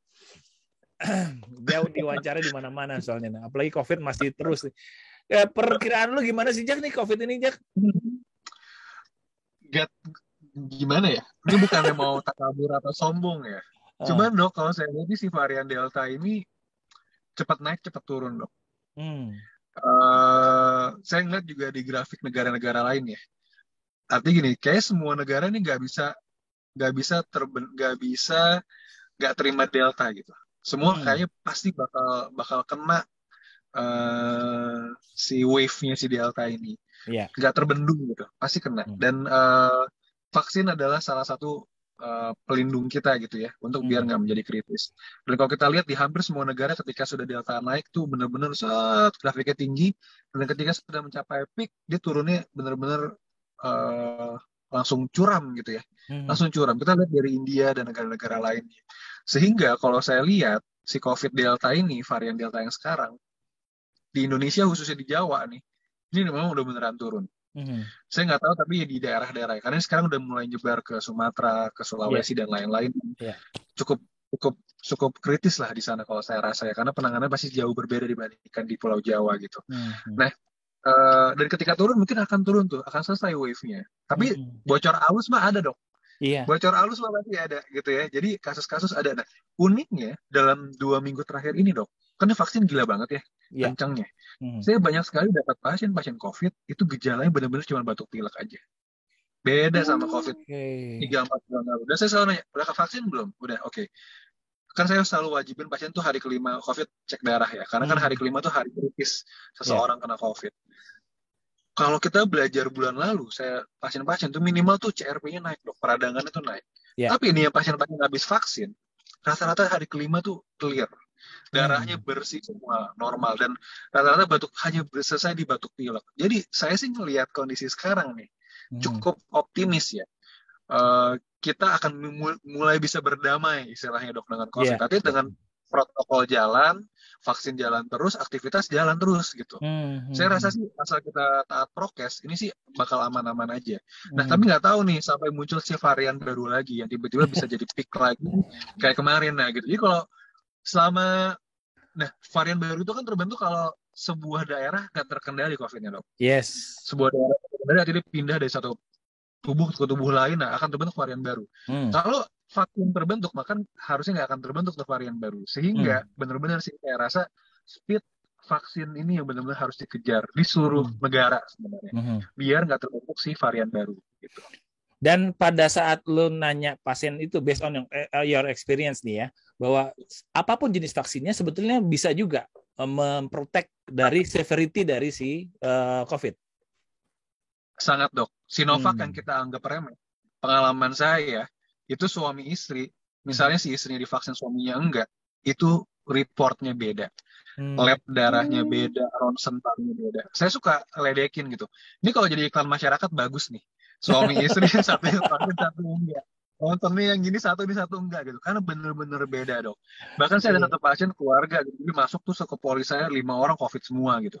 Speaker 2: Dia diwawancara di mana-mana soalnya. Apalagi COVID masih terus nih. Ya, perkiraan lu gimana sih Jak nih COVID ini Jak?
Speaker 1: Gimana ya? Ini bukannya mau takabur atau sombong ya. Cuman dok, kalau saya lihat si varian Delta ini cepat naik, cepat turun dok. Saya ngeliat juga di grafik negara-negara lain ya. Artinya gini, kayak semua negara ini nggak terima Delta gitu. Semua kayaknya pasti bakal kena si wave-nya si Delta ini. Nggak terbendung gitu, pasti kena. Dan vaksin adalah salah satu pelindung kita gitu ya, untuk biar nggak menjadi kritis. Dan kalau kita lihat di hampir semua negara ketika sudah Delta naik tuh benar-benar grafiknya tinggi, dan ketika sudah mencapai peak, dia turunnya benar-benar langsung curam gitu ya. Langsung curam. Kita lihat dari India dan negara-negara lainnya. Sehingga kalau saya lihat si COVID Delta ini, varian Delta yang sekarang, di Indonesia khususnya di Jawa nih, ini memang udah beneran turun. Saya nggak tahu tapi di daerah-daerah, karena sekarang udah mulai nyebar ke Sumatera, ke Sulawesi dan lain-lain. Cukup kritis lah di sana kalau saya rasa ya, karena penanganannya pasti jauh berbeda dibandingkan di Pulau Jawa gitu. Nah, dan ketika turun mungkin akan turun tuh, akan selesai wave-nya. Tapi bocor halus mah ada dong. Bocor halus mah pasti ada gitu ya. Jadi kasus-kasus ada. Nah, uniknya dalam 2 minggu terakhir ini dok, kan vaksin gila banget ya, kencangnya. Saya banyak sekali dapat pasien-pasien COVID itu gejalanya benar-benar cuma batuk pilek aja. Beda sama COVID 3-4 bulan lalu. Dan saya selalu nanya, udah vaksin belum? Udah, oke. Kan saya selalu wajibin pasien tuh hari kelima COVID cek darah ya. Karena kan hari kelima tuh hari kritis seseorang kena COVID. Kalau kita belajar bulan lalu, saya pasien-pasien tuh minimal tuh CRP-nya naik dok, peradangannya tuh naik. Tapi ini yang pasien-pasien habis vaksin, rata-rata hari kelima tuh clear. Darahnya bersih semua, normal. Dan rata-rata batuk hanya selesai di batuk pilek. Jadi saya sih ngelihat kondisi sekarang nih, cukup optimis ya. Kita akan mulai bisa berdamai istilahnya dok dengan COVID. Tapi dengan protokol jalan, vaksin jalan terus, aktivitas jalan terus gitu. Saya rasa sih asal kita taat prokes, ini sih bakal aman-aman aja. Nah, tapi nggak tahu nih sampai muncul si varian baru lagi yang tiba-tiba bisa jadi peak lagi kayak kemarin. Nah gitu. Jadi kalau varian baru itu kan terbentuk kalau sebuah daerah nggak terkendali COVID-nya dok. Sebuah daerah terkendali artinya pindah dari satu tubuh ke tubuh lain, nah akan terbentuk varian baru. Kalau vaksin terbentuk, maka harusnya nggak akan terbentuk varian baru. Sehingga benar-benar sih saya rasa speed vaksin ini yang benar-benar harus dikejar di seluruh negara sebenarnya, biar nggak terbentuk si varian baru. Gitu.
Speaker 2: Dan pada saat lo nanya pasien itu based on your experience nih ya, bahwa apapun jenis vaksinnya sebetulnya bisa juga memprotek dari severity dari si COVID.
Speaker 1: Sangat dok. Sinovac yang kita anggap remeh, pengalaman saya itu suami istri, misalnya si istrinya divaksin suaminya enggak, itu reportnya beda, lab darahnya beda, ronsen parunya beda. Saya suka ledekin gitu. Ini kalau jadi iklan masyarakat bagus nih, suami istri satu yang vaksin satu enggak, nontonnya yang gini satu ini satu enggak gitu, karena bener-bener beda dok. Bahkan saya ada satu pasien keluarga gitu, jadi masuk tuh ke poli saya 5 orang COVID semua gitu,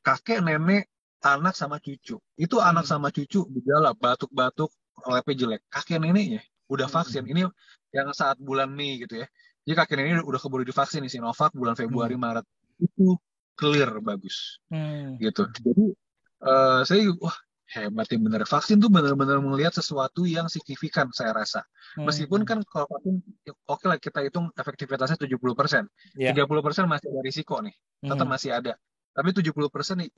Speaker 1: kakek, nenek, anak sama cucu. Itu anak sama cucu gejala batuk-batuk, labnya jelek. Kakek neneknya udah vaksin. Ini yang saat bulan Mei gitu ya. Jadi kakek nenek udah keburu divaksin di Sinovac bulan Februari Maret. Itu clear bagus. Gitu. Jadi saya wah hebat ya bener. Vaksin tuh benar-benar melihat sesuatu yang signifikan saya rasa. Meskipun kan kalau vaksin oke lah kita hitung efektivitasnya 70%. 30% masih ada risiko nih. Tetap masih ada. Tapi 70%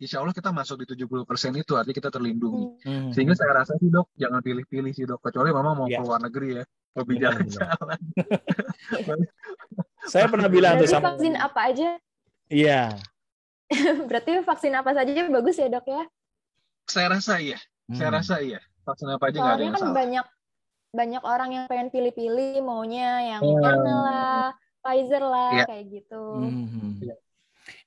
Speaker 1: insya Allah kita masuk di 70% itu, artinya kita terlindungi. Sehingga saya rasa sih dok, jangan pilih-pilih sih dok. Kecuali mama mau keluar negeri ya, lebih jalan-jalan.
Speaker 2: Saya pernah bilang tuh sama
Speaker 3: vaksin apa aja?
Speaker 2: Iya.
Speaker 3: Berarti vaksin apa saja bagus ya dok ya?
Speaker 1: Saya rasa iya. Vaksin apa aja nggak ada yang
Speaker 3: kan
Speaker 1: salah.
Speaker 3: Banyak orang yang pengen pilih-pilih, maunya yang Moderna lah, Pfizer lah,
Speaker 1: Iya.
Speaker 3: kayak gitu.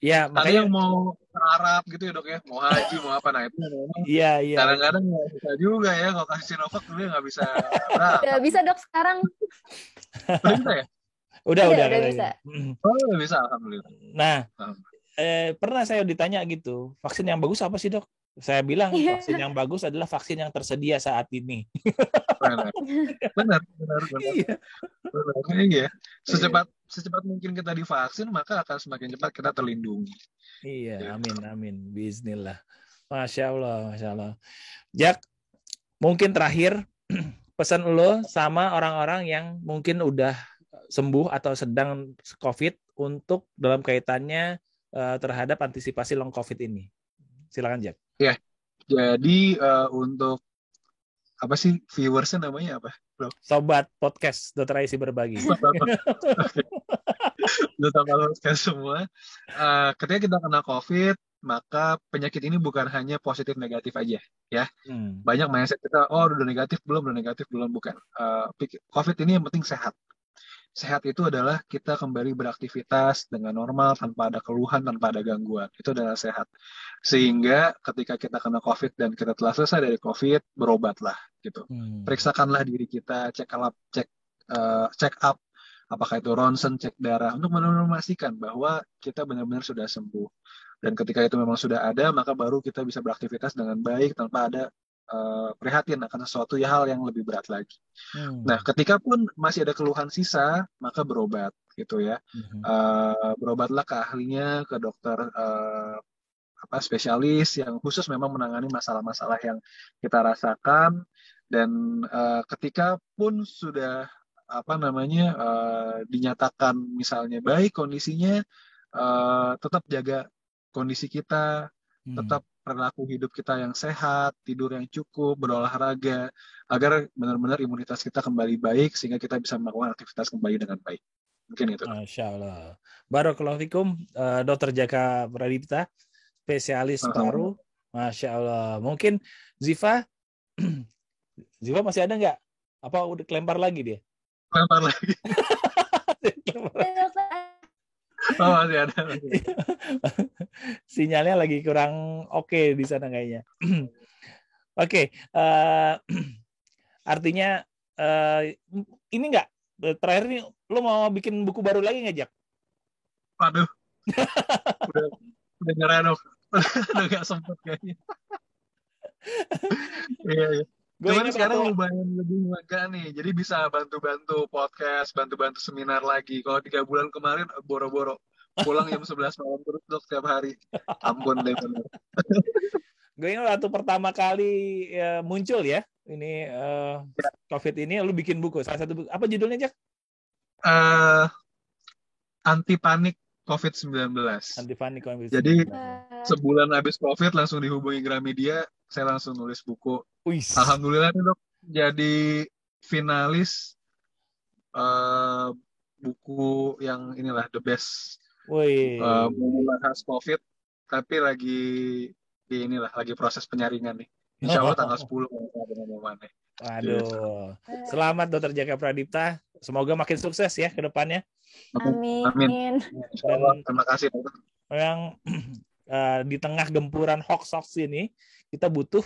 Speaker 2: Ya,
Speaker 1: Ada
Speaker 2: makanya
Speaker 1: yang mau ke Arab gitu ya dok ya, mau haji, mau apa, nah itu memang
Speaker 2: iya.
Speaker 1: kadang-kadang nggak bisa juga ya, kalau kasih Sinovac dulu nggak bisa
Speaker 3: Udah
Speaker 1: berangkat.
Speaker 3: bisa dok sekarang.
Speaker 1: Udah bisa ya?
Speaker 2: Udah
Speaker 3: Udah
Speaker 2: katanya.
Speaker 3: bisa.
Speaker 1: Oh udah bisa, alhamdulillah.
Speaker 2: Nah, pernah saya ditanya gitu, vaksin yang bagus apa sih dok? Saya bilang vaksin yang bagus adalah vaksin yang tersedia saat ini.
Speaker 1: Benar.
Speaker 2: Iya.
Speaker 1: Iya. Secepat mungkin kita divaksin, maka akan semakin cepat kita terlindungi.
Speaker 2: Iya, amin. Bismillah. Masya Allah. Jak, mungkin terakhir pesan lo sama orang-orang yang mungkin udah sembuh atau sedang COVID untuk dalam kaitannya terhadap antisipasi long COVID ini. Silakan Jak.
Speaker 1: Ya, jadi untuk apa sih viewersnya namanya apa, bro?
Speaker 2: Sobat podcast Dr. Aisy berbagi.
Speaker 1: Duta podcast semua. Ketika kita kena COVID, maka penyakit ini bukan hanya positif negatif aja, ya. Banyak mindset kita, udah negatif belum, bukan. COVID ini yang penting sehat. Sehat itu adalah kita kembali beraktivitas dengan normal, tanpa ada keluhan, tanpa ada gangguan. Itu adalah sehat. Sehingga ketika kita kena COVID dan kita telah selesai dari COVID, berobatlah gitu. Periksakanlah diri kita, check up, apakah itu ronsen, cek darah, untuk benar-benar memastikan bahwa kita benar-benar sudah sembuh. Dan ketika itu memang sudah ada, maka baru kita bisa beraktivitas dengan baik tanpa ada prihatin akan sesuatu hal yang lebih berat lagi. Nah, ketika pun masih ada keluhan sisa, maka berobat gitu ya. Berobatlah ke ahlinya, ke dokter spesialis yang khusus memang menangani masalah-masalah yang kita rasakan. Dan ketika pun sudah dinyatakan misalnya baik kondisinya, tetap jaga kondisi kita, tetap perilaku hidup kita yang sehat, tidur yang cukup, berolahraga, agar benar-benar imunitas kita kembali baik sehingga kita bisa melakukan aktivitas kembali dengan baik. Mungkin itu.
Speaker 2: Masya Allah. Barakallahu fikum, Dr. Jaka Pradipta, spesialis paru. Masya Allah. Mungkin Ziva masih ada nggak? Apa udah kelempar lagi dia?
Speaker 1: Kelempar lagi. Masih ada.
Speaker 2: Sinyalnya lagi kurang oke di sana kayaknya. Oke. Artinya ini nggak, terakhir ini lo mau bikin buku baru lagi nggak, Jak?
Speaker 1: Waduh. udah nyerah dong. Udah nggak sempet kayaknya. Iya. Cuman sekarang lumayan lebih lega nih, jadi bisa bantu-bantu podcast, bantu-bantu seminar lagi. Kalau 3 bulan kemarin boro-boro pulang jam 11 malam terus dok setiap hari. Ampun deh bener.
Speaker 2: Gue ingat waktu pertama kali muncul ya ini COVID ini, lu bikin buku, salah satu buku. Apa judulnya, Jak?
Speaker 1: Anti panik COVID-19.
Speaker 2: Anti panik COVID-19.
Speaker 1: Jadi sebulan habis COVID langsung dihubungi Gramedia, saya langsung nulis buku. Alhamdulillah nih dok, jadi finalis buku yang inilah the best. Membahas COVID, tapi lagi proses penyaringan nih. Insya Allah tanggal 10 pengumumannya.
Speaker 2: Waduh, selamat Dr. Jaka Pradipta. Semoga makin sukses ya ke depannya.
Speaker 3: Amin.
Speaker 1: Terima kasih.
Speaker 2: Yang di tengah gempuran hoax ini, kita butuh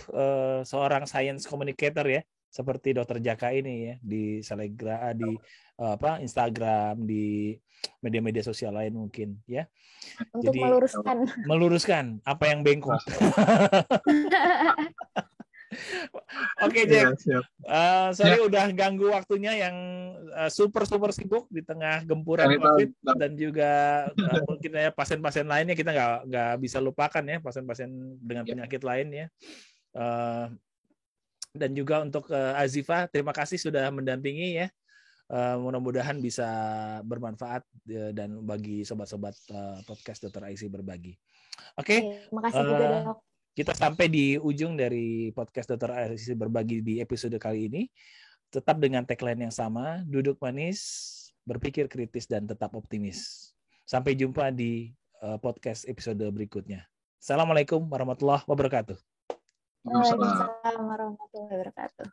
Speaker 2: seorang science communicator ya, seperti Dr. Jaka ini ya, di Telegram, di Instagram, di media-media sosial lain mungkin ya.
Speaker 3: Untuk
Speaker 2: jadi
Speaker 3: meluruskan
Speaker 2: apa yang bengkok. Oke, Jack. Sorry udah ganggu waktunya yang super sibuk di tengah gempuran COVID dan juga mungkin ya pasien-pasien lainnya kita nggak bisa lupakan ya, pasien-pasien dengan penyakit lain ya. Dan juga untuk Azifa, terima kasih sudah mendampingi ya. Mudah-mudahan bisa bermanfaat dan bagi sobat-sobat podcast Dr. Aisy berbagi. Oke.
Speaker 3: Terima kasih juga, Dok.
Speaker 2: Kita sampai di ujung dari podcast Dr. Aisy berbagi di episode kali ini. Tetap dengan tagline yang sama, duduk manis, berpikir kritis, dan tetap optimis. Sampai jumpa di podcast episode berikutnya. Assalamualaikum warahmatullahi wabarakatuh.
Speaker 3: Waalaikumsalam warahmatullahi wabarakatuh.